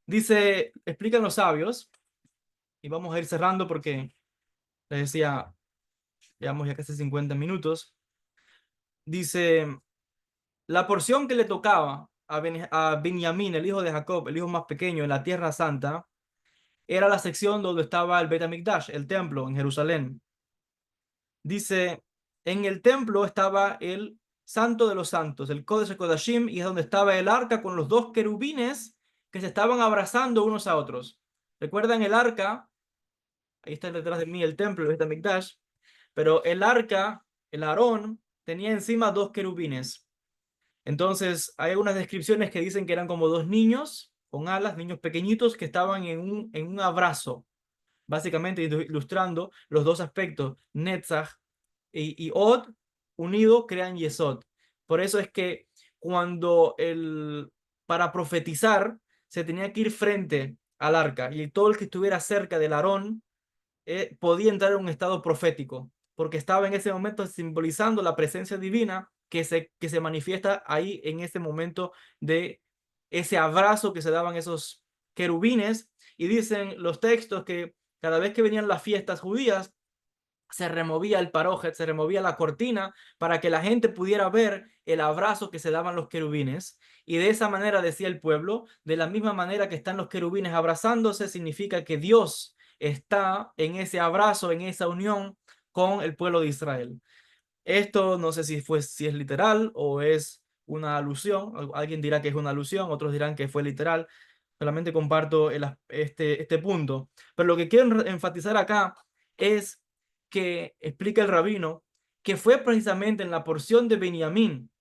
Dice, explican los sabios, y vamos a ir cerrando porque les decía, llevamos ya casi 50 minutos. Dice, la porción que le tocaba a Benjamín, el hijo de Jacob, el hijo más pequeño en la Tierra Santa, era la sección donde estaba el Bet HaMikdash, el templo en Jerusalén. Dice, en el templo estaba el Santo de los Santos, el Kodesh HaKodashim, y es donde estaba el arca con los dos querubines que se estaban abrazando unos a otros. ¿Recuerdan el arca? Ahí está detrás de mí el templo, el Bet HaMikdash. Pero el arca, el Aarón, tenía encima dos querubines. Entonces, hay unas descripciones que dicen que eran como dos niños con alas, niños pequeñitos que estaban en un abrazo, básicamente ilustrando los dos aspectos, Netzach y Od, unidos crean Yesod. Por eso es que para profetizar, se tenía que ir frente al arca y todo el que estuviera cerca del Aarón podía entrar en un estado profético, porque estaba en ese momento simbolizando la presencia divina que se manifiesta ahí en ese momento de ese abrazo que se daban esos querubines, y dicen los textos que cada vez que venían las fiestas judías, se removía el parójet, se removía la cortina para que la gente pudiera ver el abrazo que se daban los querubines. Y de esa manera decía el pueblo, de la misma manera que están los querubines abrazándose, significa que Dios está en ese abrazo, en esa unión con el pueblo de Israel. Esto no sé si es literal o es una alusión. Alguien dirá que es una alusión, otros dirán que fue literal. Solamente comparto este punto. Pero lo que quiero enfatizar acá es que explica el rabino que fue precisamente en la porción de Benjamín,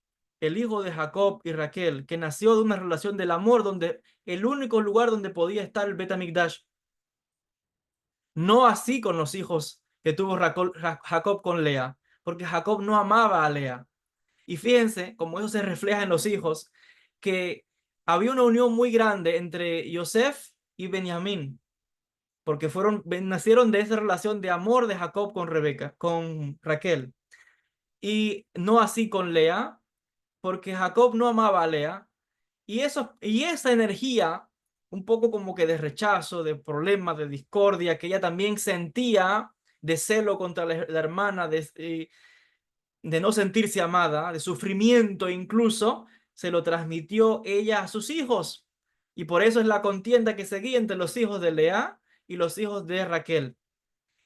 el hijo de Jacob y Raquel, que nació de una relación del amor, donde el único lugar donde podía estar el Bet HaMikdash. No así con los hijos que tuvo Jacob con Lea, porque Jacob no amaba a Lea. Y fíjense cómo eso se refleja en los hijos, que había una unión muy grande entre Yosef y Benjamín, porque nacieron de esa relación de amor de Jacob con Rebeca, con Raquel. Y no así con Lea, porque Jacob no amaba a Lea. Y esa energía, un poco como que de rechazo, de problema, de discordia, que ella también sentía de celo contra la hermana, de no sentirse amada, de sufrimiento incluso, se lo transmitió ella a sus hijos. Y por eso es la contienda que seguía entre los hijos de Lea y los hijos de Raquel.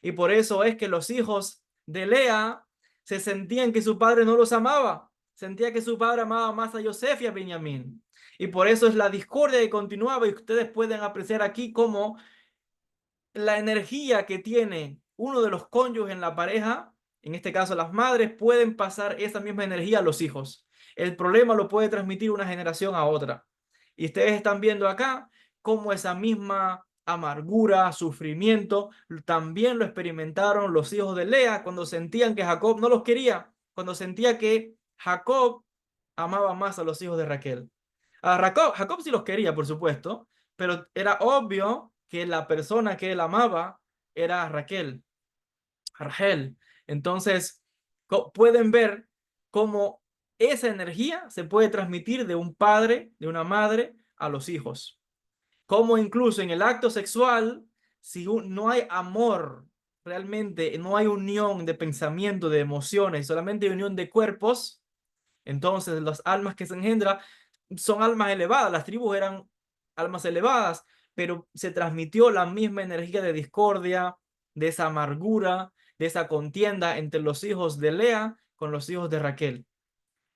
Y por eso es que los hijos de Lea se sentían que su padre no los amaba. Sentía que su padre amaba más a Yosef y a Benjamín. Y por eso es la discordia que continuaba. Y ustedes pueden apreciar aquí cómo la energía que tiene uno de los cónyuges en la pareja, en este caso las madres, pueden pasar esa misma energía a los hijos. El problema lo puede transmitir una generación a otra. Y ustedes están viendo acá cómo esa misma amargura, sufrimiento, también lo experimentaron los hijos de Lea cuando sentían que Jacob no los quería, cuando sentía que Jacob amaba más a los hijos de Raquel. A Jacob sí los quería, por supuesto, pero era obvio que la persona que él amaba era Rachel. Entonces, pueden ver cómo esa energía se puede transmitir de un padre, de una madre, a los hijos. Como incluso en el acto sexual, si no hay amor, realmente no hay unión de pensamiento, de emociones, solamente hay unión de cuerpos, entonces las almas que se engendran son almas elevadas, las tribus eran almas elevadas, pero se transmitió la misma energía de discordia, de esa amargura, de esa contienda entre los hijos de Lea con los hijos de Raquel.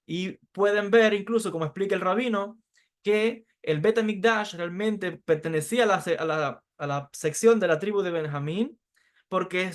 Y pueden ver, incluso como explica el rabino, que el Bet HaMikdash realmente pertenecía a la sección de la tribu de Benjamín, porque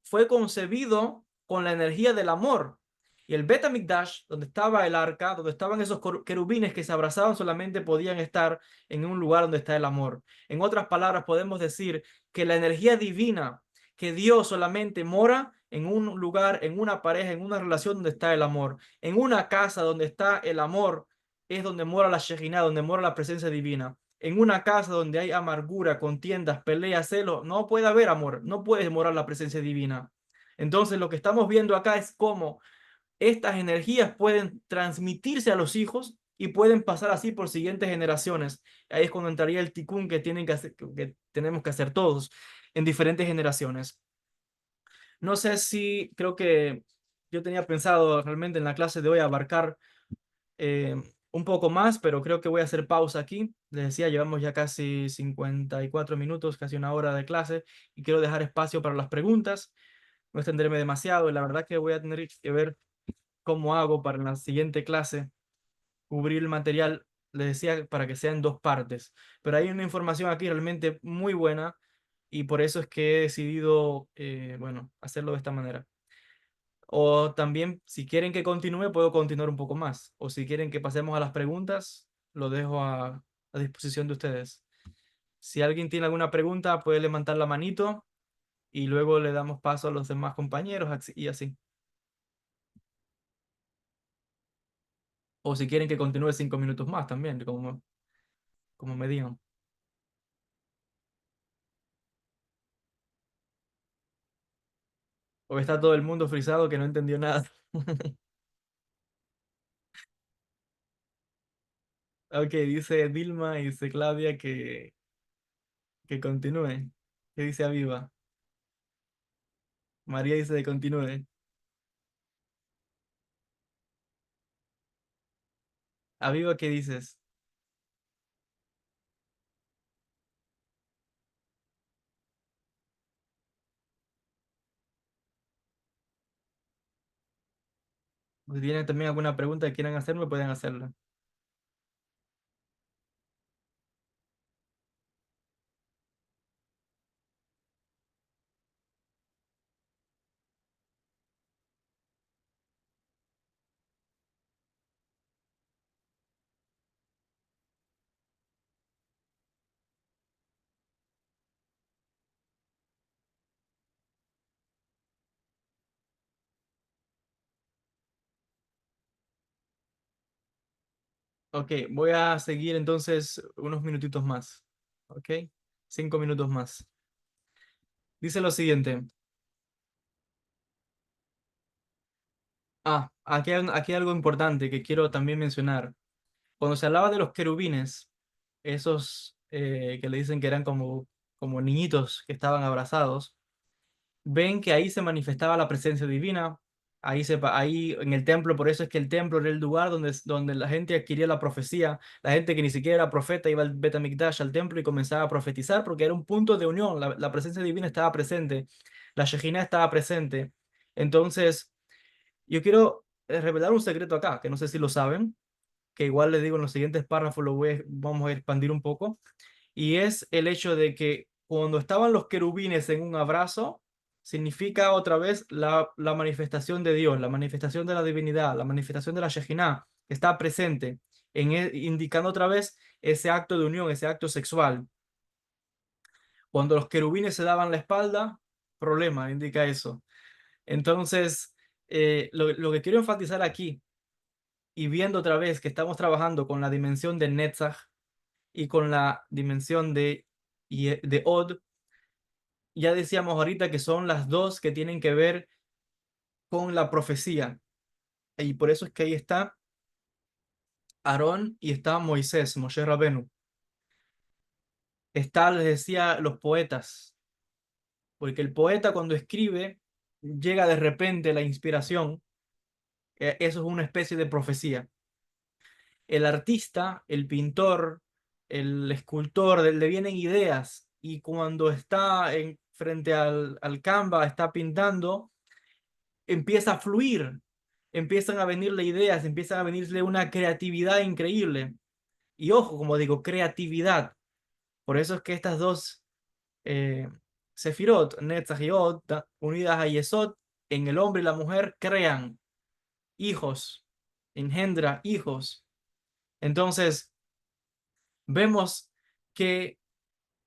fue concebido con la energía del amor. Y el Bet HaMikdash, donde estaba el arca, donde estaban esos querubines que se abrazaban, solamente podían estar en un lugar donde está el amor. En otras palabras, podemos decir que la energía divina, que Dios solamente mora en un lugar, en una pareja, en una relación donde está el amor. En una casa donde está el amor es donde mora la Shejinah, donde mora la presencia divina. En una casa donde hay amargura, contiendas, peleas, celos, no puede haber amor, no puede morar la presencia divina. Entonces lo que estamos viendo acá es cómo estas energías pueden transmitirse a los hijos y pueden pasar así por siguientes generaciones. Ahí es cuando entraría el tikkun que tenemos que hacer todos en diferentes generaciones. No sé si creo que yo tenía pensado realmente en la clase de hoy abarcar eh, un poco más, pero creo que voy a hacer pausa aquí. Les decía, llevamos ya casi 54 minutos, casi una hora de clase, y quiero dejar espacio para las preguntas. No extenderme demasiado, y la verdad que voy a tener que ver cómo hago para en la siguiente clase cubrir el material, les decía, para que sea en dos partes. Pero hay una información aquí realmente muy buena y por eso es que he decidido, bueno, hacerlo de esta manera. O también, si quieren que continúe, puedo continuar un poco más. O si quieren que pasemos a las preguntas, lo dejo a disposición de ustedes. Si alguien tiene alguna pregunta, puede levantar la manito y luego le damos paso a los demás compañeros y así. O si quieren que continúe 5 minutos más también, como me digan. O está todo el mundo frisado que no entendió nada. Ok, dice Dilma y dice Claudia que continúe. ¿Qué dice Aviva? María dice que continúe. Aviva, ¿qué dices? Si tienen también alguna pregunta que quieran hacerme, pueden hacerla. Ok, voy a seguir entonces unos minutitos más. Ok, 5 minutos más. Dice lo siguiente. Aquí hay algo importante que quiero también mencionar. Cuando se hablaba de los querubines, esos que le dicen que eran como niñitos que estaban abrazados, ven que ahí se manifestaba la presencia divina. Ahí en el templo, por eso es que el templo era el lugar donde la gente adquiría la profecía. La gente que ni siquiera era profeta iba al Bet HaMikdash, al templo, y comenzaba a profetizar porque era un punto de unión. La presencia divina estaba presente, la Shejiná estaba presente. Entonces, yo quiero revelar un secreto acá, que no sé si lo saben, que igual les digo en los siguientes párrafos vamos a expandir un poco, y es el hecho de que cuando estaban los querubines en un abrazo, significa otra vez la manifestación de Dios, la manifestación de la divinidad, la manifestación de la Shejiná, que está presente, indicando otra vez ese acto de unión, ese acto sexual. Cuando los querubines se daban la espalda, problema, indica eso. Entonces, lo que quiero enfatizar aquí, y viendo otra vez que estamos trabajando con la dimensión de Netzach y con la dimensión de Od, ya decíamos ahorita que son las dos que tienen que ver con la profecía. Y por eso es que ahí está Aarón y está Moisés, Moshe Rabenu. Está, les decía, los poetas, porque el poeta cuando escribe llega de repente la inspiración, eso es una especie de profecía. El artista, el pintor, el escultor, le vienen ideas y cuando está frente al Canva, está pintando, empieza a fluir, empiezan a venirle ideas, empiezan a venirle una creatividad increíble. Y ojo, como digo, creatividad. Por eso es que estas dos eh, Sefirot, Netzach y Od, unidas a Yesod, en el hombre y la mujer, crean hijos, engendra hijos. Entonces, vemos que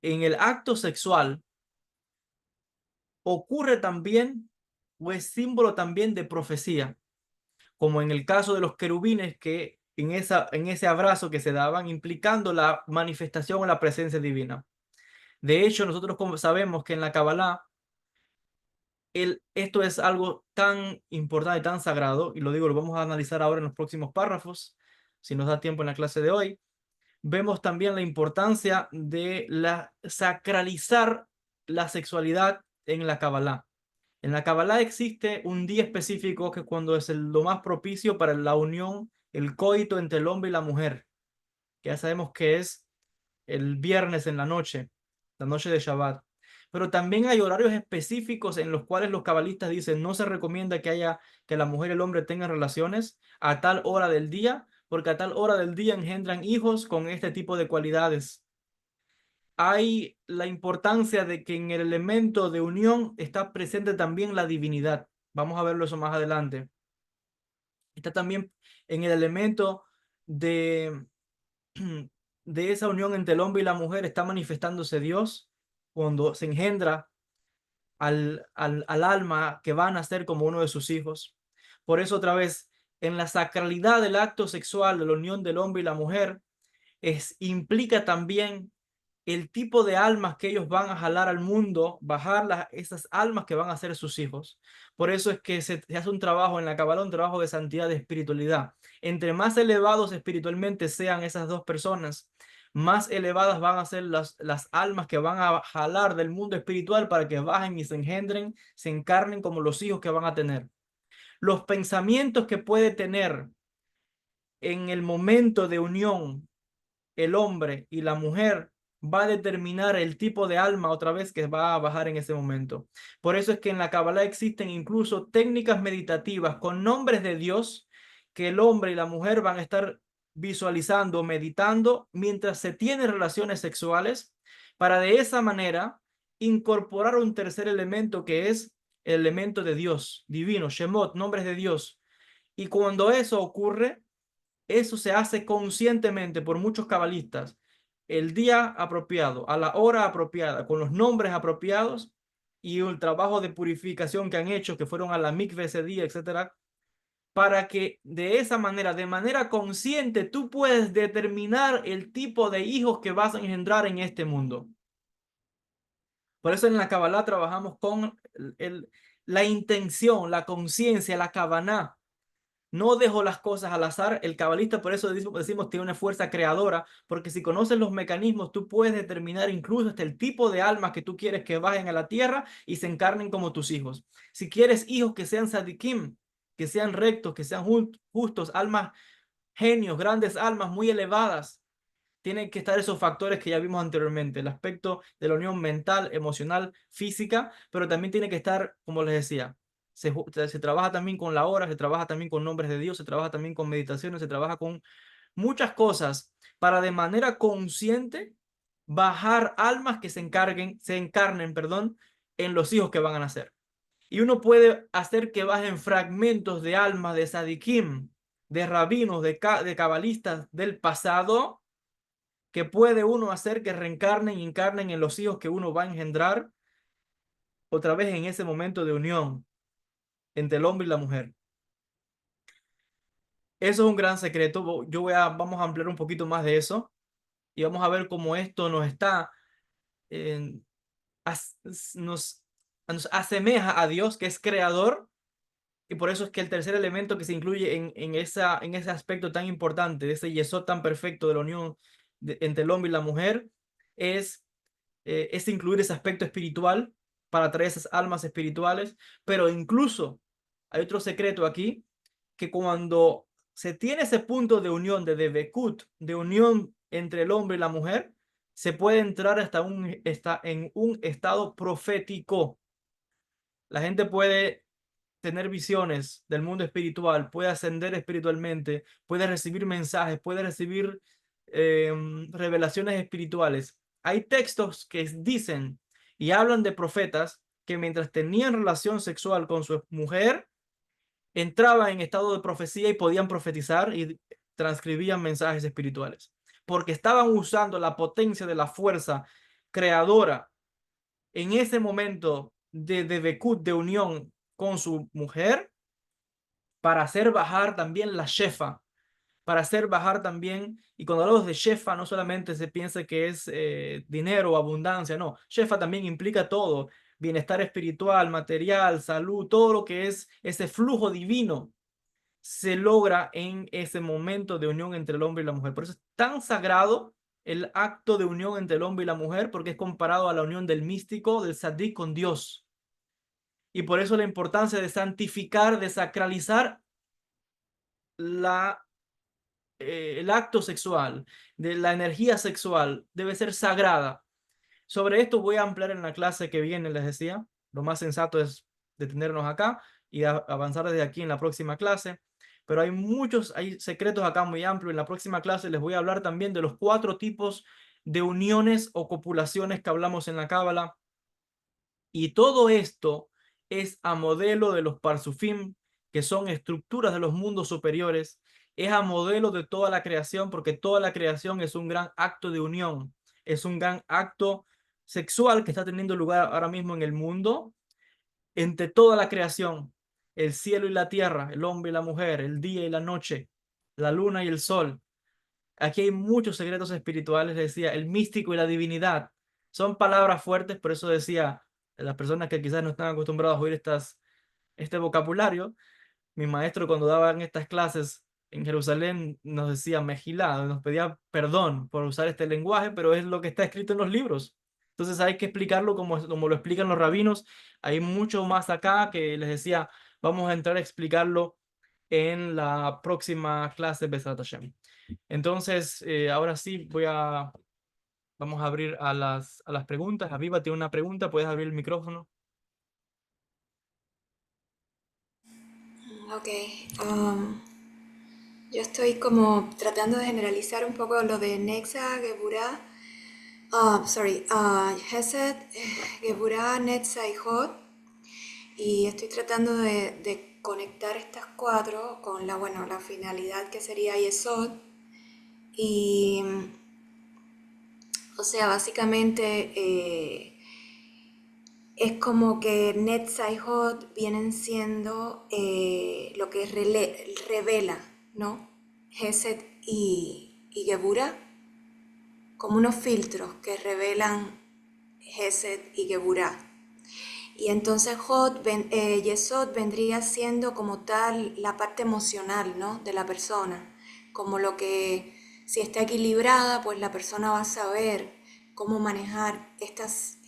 en el acto sexual ocurre también, o es símbolo también de profecía, como en el caso de los querubines que en ese abrazo que se daban, implicando la manifestación o la presencia divina. De hecho, nosotros como sabemos que en la Kabbalah esto es algo tan importante y tan sagrado, y lo digo, lo vamos a analizar ahora en los próximos párrafos, si nos da tiempo en la clase de hoy. Vemos también la importancia de sacralizar la sexualidad en la Kabbalah. En la Kabbalah existe un día específico que cuando es lo más propicio para la unión, el coito entre el hombre y la mujer, que ya sabemos que es el viernes en la noche de Shabbat. Pero también hay horarios específicos en los cuales los cabalistas dicen no se recomienda que la mujer y el hombre tengan relaciones a tal hora del día, porque a tal hora del día engendran hijos con este tipo de cualidades. Hay la importancia de que en el elemento de unión está presente también la divinidad. Vamos a verlo eso más adelante. Está también en el elemento de de esa unión entre el hombre y la mujer está manifestándose Dios cuando se engendra al alma que va a nacer como uno de sus hijos. Por eso otra vez, en la sacralidad del acto sexual, de la unión del hombre y la mujer, implica también el tipo de almas que ellos van a jalar al mundo, bajar esas almas que van a ser sus hijos. Por eso es que se hace un trabajo en la Kabbalah, un trabajo de santidad, de espiritualidad. Entre más elevados espiritualmente sean esas dos personas, más elevadas van a ser las almas que van a jalar del mundo espiritual para que bajen y se engendren, se encarnen como los hijos que van a tener. Los pensamientos que puede tener en el momento de unión el hombre y la mujer va a determinar el tipo de alma otra vez que va a bajar en ese momento. Por eso es que en la Kabbalah existen incluso técnicas meditativas con nombres de Dios que el hombre y la mujer van a estar visualizando, meditando mientras se tienen relaciones sexuales para de esa manera incorporar un tercer elemento que es el elemento de Dios, divino, Shemot, nombres de Dios. Y cuando eso ocurre, eso se hace conscientemente por muchos cabalistas. El día apropiado, a la hora apropiada, con los nombres apropiados y el trabajo de purificación que han hecho, que fueron a la mikve ese día, etcétera, para que de esa manera, de manera consciente, tú puedes determinar el tipo de hijos que vas a engendrar en este mundo. Por eso en la Kabbalah trabajamos con la intención, la conciencia, la kavaná. No dejo las cosas al azar. El cabalista, por eso decimos, tiene una fuerza creadora, porque si conoces los mecanismos, tú puedes determinar incluso hasta el tipo de almas que tú quieres que bajen a la tierra y se encarnen como tus hijos. Si quieres hijos que sean sadikim, que sean rectos, que sean justos, almas genios, grandes almas muy elevadas, tienen que estar esos factores que ya vimos anteriormente, el aspecto de la unión mental, emocional, física, pero también tiene que estar, como les decía, se trabaja también con la hora, se trabaja también con nombres de Dios, se trabaja también con meditaciones, se trabaja con muchas cosas para de manera consciente bajar almas que se encarnen, perdón, en los hijos que van a nacer. Y uno puede hacer que bajen fragmentos de almas de sadikim, de rabinos, de cabalistas del pasado, que puede uno hacer que reencarnen y encarnen en los hijos que uno va a engendrar otra vez en ese momento de unión entre el hombre y la mujer. Eso es un gran secreto. Vamos a ampliar un poquito más de eso y vamos a ver cómo esto nos está, eh, as- nos, nos asemeja a Dios, que es creador, y por eso es que el tercer elemento que se incluye en ese aspecto tan importante, de ese yesod tan perfecto de la unión entre el hombre y la mujer, es es incluir ese aspecto espiritual para traer esas almas espirituales, pero incluso hay otro secreto aquí, que cuando se tiene ese punto de unión, de Debekut, de unión entre el hombre y la mujer, se puede entrar en un estado profético. La gente puede tener visiones del mundo espiritual, puede ascender espiritualmente, puede recibir mensajes, puede recibir eh, revelaciones espirituales. Hay textos que dicen y hablan de profetas que mientras tenían relación sexual con su mujer, entraban en estado de profecía y podían profetizar y transcribían mensajes espirituales, porque estaban usando la potencia de la fuerza creadora en ese momento de Bekut, de unión con su mujer, para hacer bajar también la shefa, para hacer bajar también, y cuando hablamos de shefa no solamente se piensa que es dinero o abundancia, no, shefa también implica todo, bienestar espiritual, material, salud, todo lo que es ese flujo divino se logra en ese momento de unión entre el hombre y la mujer. Por eso es tan sagrado el acto de unión entre el hombre y la mujer, porque es comparado a la unión del místico, del sadí con Dios. Y por eso la importancia de santificar, de sacralizar la, el acto sexual, de la energía sexual, debe ser sagrada. Sobre esto voy a ampliar en la clase que viene, les decía. Lo más sensato es detenernos acá y avanzar desde aquí en la próxima clase. Pero hay secretos acá muy amplios. En la próxima clase les voy a hablar también de los 4 tipos de uniones o copulaciones que hablamos en la Cábala. Y todo esto es a modelo de los Parsufim, que son estructuras de los mundos superiores. Es a modelo de toda la creación, porque toda la creación es un gran acto de unión. Es un gran acto sexual que está teniendo lugar ahora mismo en el mundo, entre toda la creación, el cielo y la tierra, el hombre y la mujer, el día y la noche, la luna y el sol. aquí hay muchos secretos espirituales, decía, el místico y la divinidad. Son palabras fuertes, por eso decía, las personas que quizás no están acostumbradas a oír este vocabulario, mi maestro cuando daban estas clases en Jerusalén nos decía Mejilá, nos pedía perdón por usar este lenguaje, pero es lo que está escrito en los libros. Entonces hay que explicarlo como lo explican los rabinos. Hay mucho más acá que les decía, vamos a entrar a explicarlo en la próxima clase de Besat Hashem. Entonces, ahora sí vamos a abrir a las preguntas. Aviva tiene una pregunta, puedes abrir el micrófono. Ok, yo estoy como tratando de generalizar un poco lo de Nexa, Geburah, Hesed, Geburah, Netza y Hod, y estoy tratando de conectar estas cuatro con bueno, la finalidad que sería Yesod, y, o sea, básicamente es como que Netza y Hod vienen siendo lo que revela, ¿no? Hesed y Geburah, como unos filtros que revelan Hesed y Geburah. Y entonces Yesod vendría siendo como tal la parte emocional, ¿no? De la persona, como lo que si está equilibrada, pues la persona va a saber cómo manejar estas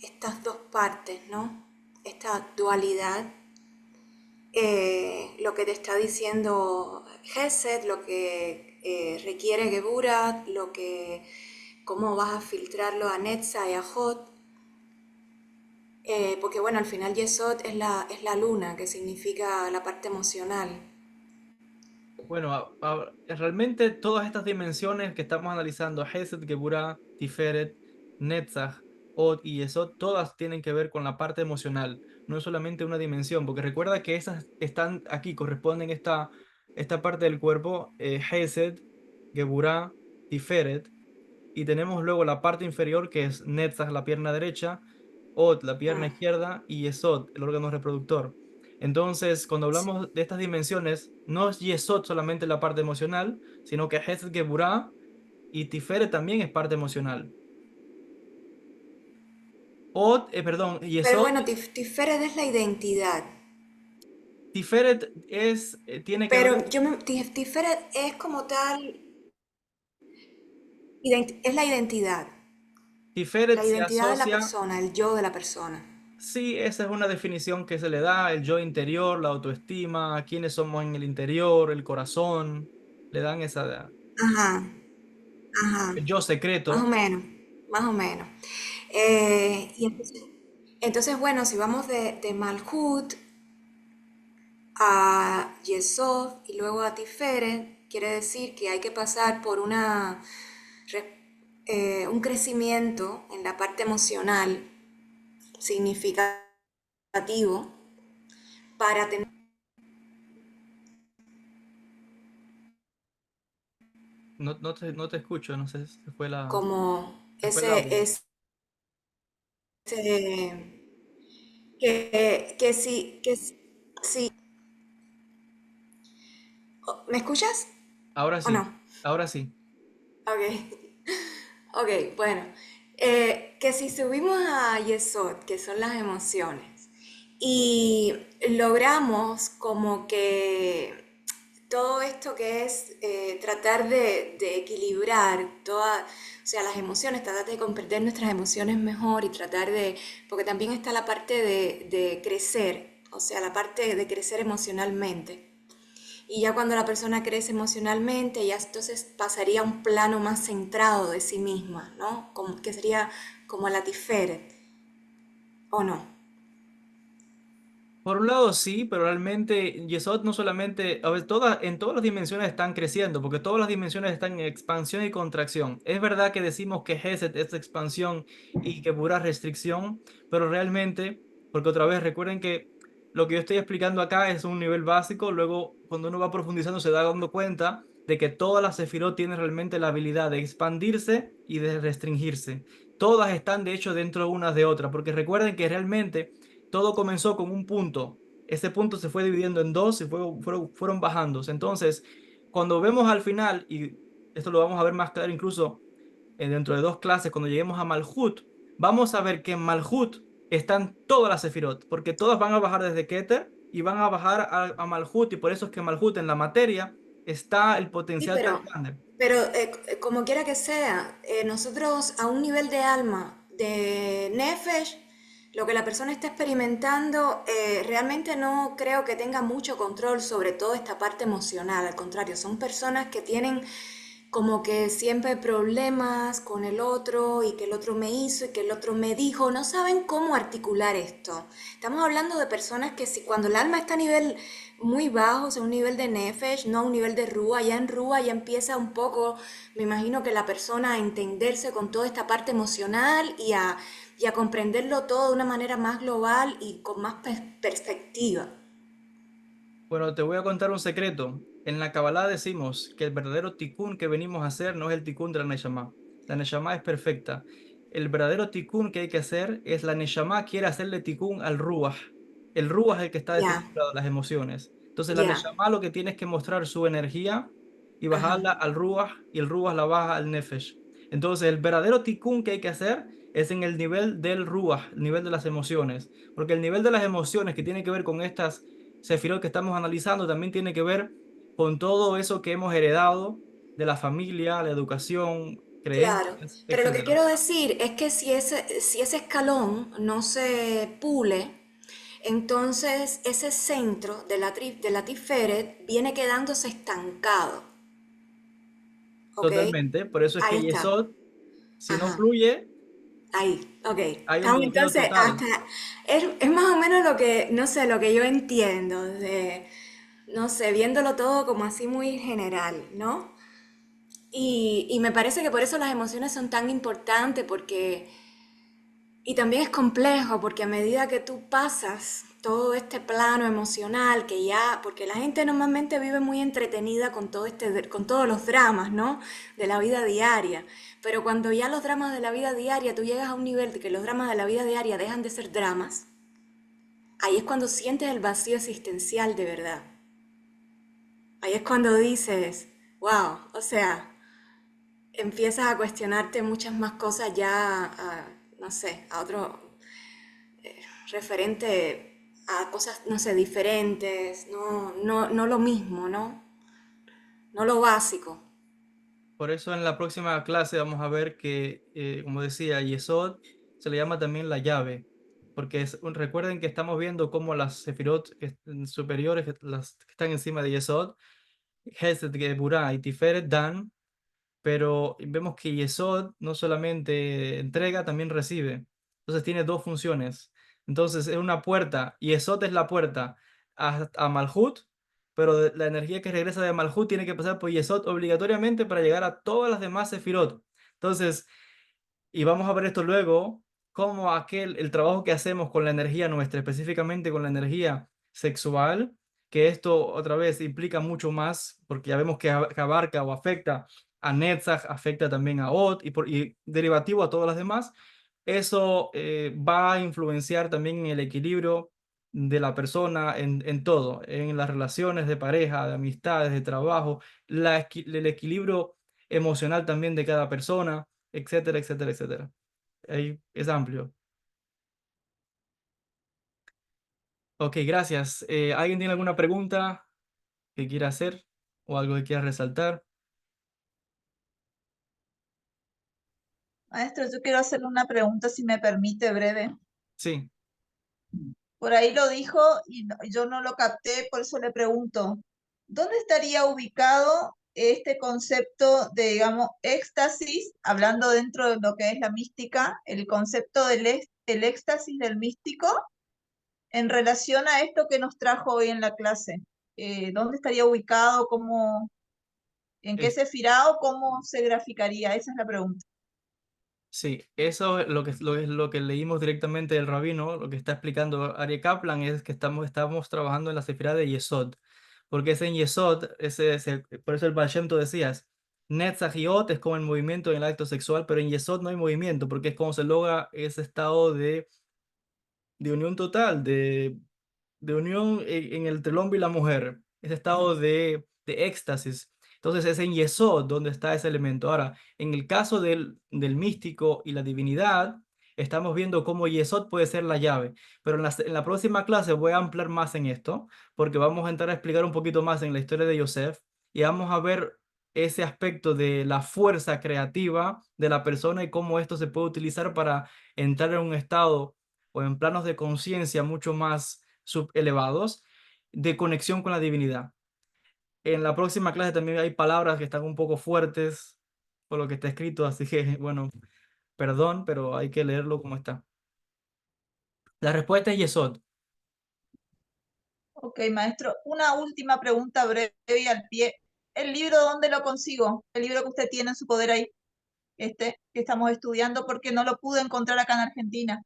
dos partes, ¿no? Esta dualidad, lo que te está diciendo Gesed, lo que requiere Geburah, cómo vas a filtrarlo a Netza y a Hod, porque bueno, al final Yesod es la luna, que significa la parte emocional. Bueno, realmente todas estas dimensiones que estamos analizando, Hesed, Geburah, Tiferet, Netzach, Od y Yesod, todas tienen que ver con la parte emocional, no es solamente una dimensión, porque recuerda que esas están aquí, corresponden esta parte del cuerpo, Hesed, Geburah, Tiferet, y tenemos luego la parte inferior que es Netzach, la pierna derecha, Od, la pierna Ah, izquierda, y Yesod, el órgano reproductor. Entonces, cuando sí. hablamos de estas dimensiones, no es Yesod solamente la parte emocional, sino que Hesed Geburah y Tiferet también es parte emocional. Perdón, Pero Yesod, bueno, Tiferet es la identidad. Tiferet tiene que ver, Tiferet es como tal, es Tiferet la se identidad de la asocia, persona, el yo de la persona. sí, esa es una definición que se le da, el yo interior, la autoestima, quiénes somos en el interior, el corazón, le dan Ajá, ajá, el yo más o secreto. menos, más o menos. Y entonces, bueno, si vamos de Malhut a Yesod y luego a Tiferet, quiere decir que hay que pasar por un crecimiento en la parte emocional significativo para tener No te escucho, no sé si como se fue el audio. ese que si, ¿me escuchas o no? Ahora sí. Ok. Ok, bueno, que si subimos a Yesod, que son las emociones, y logramos como que todo esto que es tratar de equilibrar o sea, las emociones, tratar de comprender nuestras emociones mejor y tratar porque también está la parte de crecer, o sea, la parte de crecer emocionalmente. Y ya cuando la persona crece emocionalmente, ya entonces pasaría a un plano más centrado de sí misma, ¿no? Que sería como la Tiferet, ¿o no? Por un lado sí, pero realmente Yesod no solamente, a ver, en todas las dimensiones están creciendo, porque todas las dimensiones están en expansión y contracción. Es verdad que decimos que Hesed es expansión y que Burá restricción, pero realmente, porque otra vez recuerden que lo que yo estoy explicando acá es un nivel básico, luego cuando uno va profundizando se da dando cuenta de que todas las Sefirot tienen realmente la habilidad de expandirse y de restringirse. Todas están de hecho dentro unas de otras, porque recuerden que realmente todo comenzó con un punto. Ese punto se fue dividiendo en dos y fueron bajándose. Entonces, cuando vemos al final y esto lo vamos a ver más claro incluso dentro de 2 clases, cuando lleguemos a Malhut, vamos a ver que en Malhut están todas las Sefirot, porque todas van a bajar desde Keter y van a bajar a Malhut, y por eso es que Malhut en la materia está el Sí, potencial tan grande. pero como quiera que sea, nosotros a un nivel de alma, de Nefesh, lo que la persona está experimentando, realmente no creo que tenga mucho control sobre toda esta parte emocional. Al contrario, son personas que tienen como que siempre problemas con el otro y que el otro me hizo y que el otro me dijo, no saben cómo articular esto. Estamos hablando de personas que si cuando el alma está a nivel muy bajo, o sea, un nivel de nefesh, no a un nivel de rúa, ya en rúa ya empieza un poco, me imagino que la persona a entenderse con toda esta parte emocional y a comprenderlo todo de una manera más global y con más perspectiva. Bueno, te voy a contar un secreto. En la Kabbalah decimos que el verdadero tikkun que venimos a hacer no es el tikkun de la Neshama. La Neshama es perfecta. El verdadero tikkun que hay que hacer es la Neshama quiere hacerle tikkun al Ruach. El Ruach es el que está Ya, desequilibrado, las emociones. Entonces la ya, Neshama lo que tiene es que mostrar su energía y ajá, bajarla al Ruach, y el Ruach la baja al Nefesh. Entonces el verdadero tikkun que hay que hacer es en el nivel del Ruach, el nivel de las emociones. Porque el nivel de las emociones que tiene que ver con estas Sefirot que estamos analizando también tiene que ver con todo eso que hemos heredado de la familia, la educación, claro. creencias, Pero lo que etcétera. quiero decir es que si ese escalón no se pule, entonces ese centro de la Tiferet viene quedándose estancado, ¿ok? Totalmente. Por eso es Ahí que está. Yesod, si no Ajá. fluye, Ahí, ok. hay un Estamos bloqueo entonces total. hasta. Es más o menos lo que, no sé, lo que yo entiendo, no sé, viéndolo todo como así muy general, ¿no? Y me parece que por eso las emociones son tan importantes, porque. Y también es complejo, porque a medida que tú pasas todo este plano emocional, que ya, porque la gente normalmente vive muy entretenida con con todos los dramas, ¿no? De la vida diaria. Pero cuando ya los dramas de la vida diaria, tú llegas a un nivel de que los dramas de la vida diaria dejan de ser dramas, ahí es cuando sientes el vacío existencial de verdad. Ahí es cuando dices, wow, o sea, empiezas a cuestionarte muchas más cosas ya, no sé, a otro referente a cosas, no sé, diferentes, no lo mismo, ¿no? No lo básico. Por eso en la próxima clase vamos a ver que, como decía, Yesod se le llama también la llave, porque recuerden que estamos viendo cómo las Sefirot superiores, las que están encima de Yesod, Hesed, Geburah y Tiferet dan, pero vemos que Yesod no solamente entrega, también recibe. Entonces tiene dos funciones. Entonces es una puerta, Yesod es la puerta a Malhut, pero la energía que regresa de Malhut tiene que pasar por Yesod obligatoriamente para llegar a todas las demás Sefirot. Entonces, y vamos a ver esto luego, cómo el trabajo que hacemos con la energía nuestra, específicamente con la energía sexual, que esto otra vez implica mucho más, porque ya vemos que abarca o afecta a Netzach, afecta también a Ot y derivativo a todas las demás. Eso va a influenciar también en el equilibrio de la persona, en todo, en las relaciones de pareja, de amistades, de trabajo, el equilibrio emocional también de cada persona, etcétera, etcétera, etcétera. Ahí es amplio. Ok, gracias. ¿Alguien tiene alguna pregunta que quiera hacer o algo que quiera resaltar? Maestro, yo quiero hacerle una pregunta, si me permite, breve. Sí, Por ahí lo dijo y yo no lo capté, por eso le pregunto, ¿dónde estaría ubicado este concepto de, digamos, éxtasis, hablando dentro de lo que es la mística, el concepto el éxtasis del místico en relación a esto que nos trajo hoy en la clase? ¿Dónde estaría ubicado? ¿En qué es, sefirá o cómo se graficaría? Esa es la pregunta. sí, eso es lo que leímos directamente del rabino, lo que está explicando Ari Kaplan es que estamos trabajando en la sefirá de Yesod, porque es en Yesod, por eso el Baal Shem Tov decías, Netzach y Ot es como el movimiento en el acto sexual, pero en Yesod no hay movimiento, porque es como se logra ese estado de unión total, de unión entre el hombre y la mujer, ese estado de éxtasis. Entonces es en Yesod donde está ese elemento. Ahora, en el caso del místico y la divinidad, estamos viendo cómo Yesod puede ser la llave. Pero en la próxima clase voy a ampliar más en esto, porque vamos a entrar a explicar un poquito más en la historia de Yosef y vamos a ver ese aspecto de la fuerza creativa de la persona y cómo esto se puede utilizar para entrar en un estado o en planos de conciencia mucho más subelevados de conexión con la divinidad. En la próxima clase también hay palabras que están un poco fuertes por lo que está escrito, así que bueno, perdón, pero hay que leerlo como está. La respuesta es Yesod. Ok, maestro. Una última pregunta breve y al pie. ¿El libro dónde lo consigo? El libro que usted tiene en su poder ahí, este, que estamos estudiando, porque no lo pude encontrar acá en Argentina,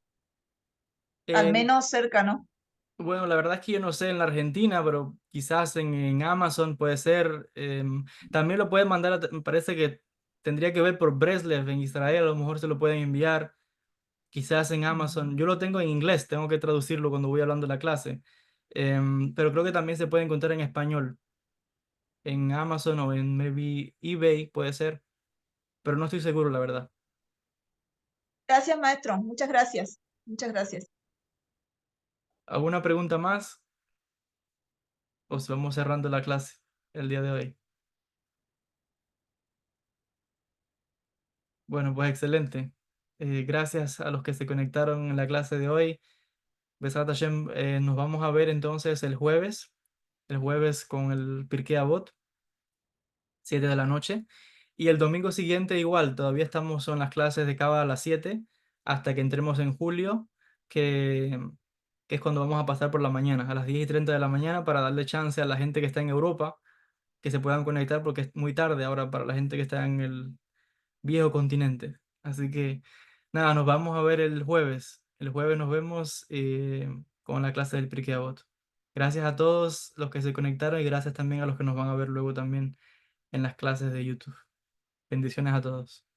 al En- menos cerca, ¿no? bueno, la verdad es que yo no sé en la Argentina, pero quizás en Amazon puede ser. También lo pueden mandar, me parece que tendría que ver por Breslev en Israel, a lo mejor se lo pueden enviar. Quizás en Amazon. Yo lo tengo en inglés, tengo que traducirlo cuando voy hablando de la clase. Pero creo que también se puede encontrar en español, en Amazon o en maybe eBay, puede ser, pero no estoy seguro, la verdad. Gracias, maestro. Muchas gracias. Muchas gracias. ¿Alguna pregunta más? O si vamos cerrando la clase el día de hoy. Bueno, pues excelente. Gracias a los que se conectaron en la clase de hoy. Besat Hashem, nos vamos a ver entonces el jueves con el Pirkei Avot. 7 de la noche. Y el domingo siguiente igual, todavía estamos en las clases de Cava a las 7 hasta que entremos en julio, que, que es cuando vamos a pasar por la mañana, a las 10:30 de la mañana, para darle chance a la gente que está en Europa que se puedan conectar porque es muy tarde ahora para la gente que está en el viejo continente. Así que nada, nos vamos a ver el jueves. El jueves nos vemos con la clase del Pirkei Avot. Gracias a todos los que se conectaron y gracias también a los que nos van a ver luego también en las clases de YouTube. Bendiciones a todos.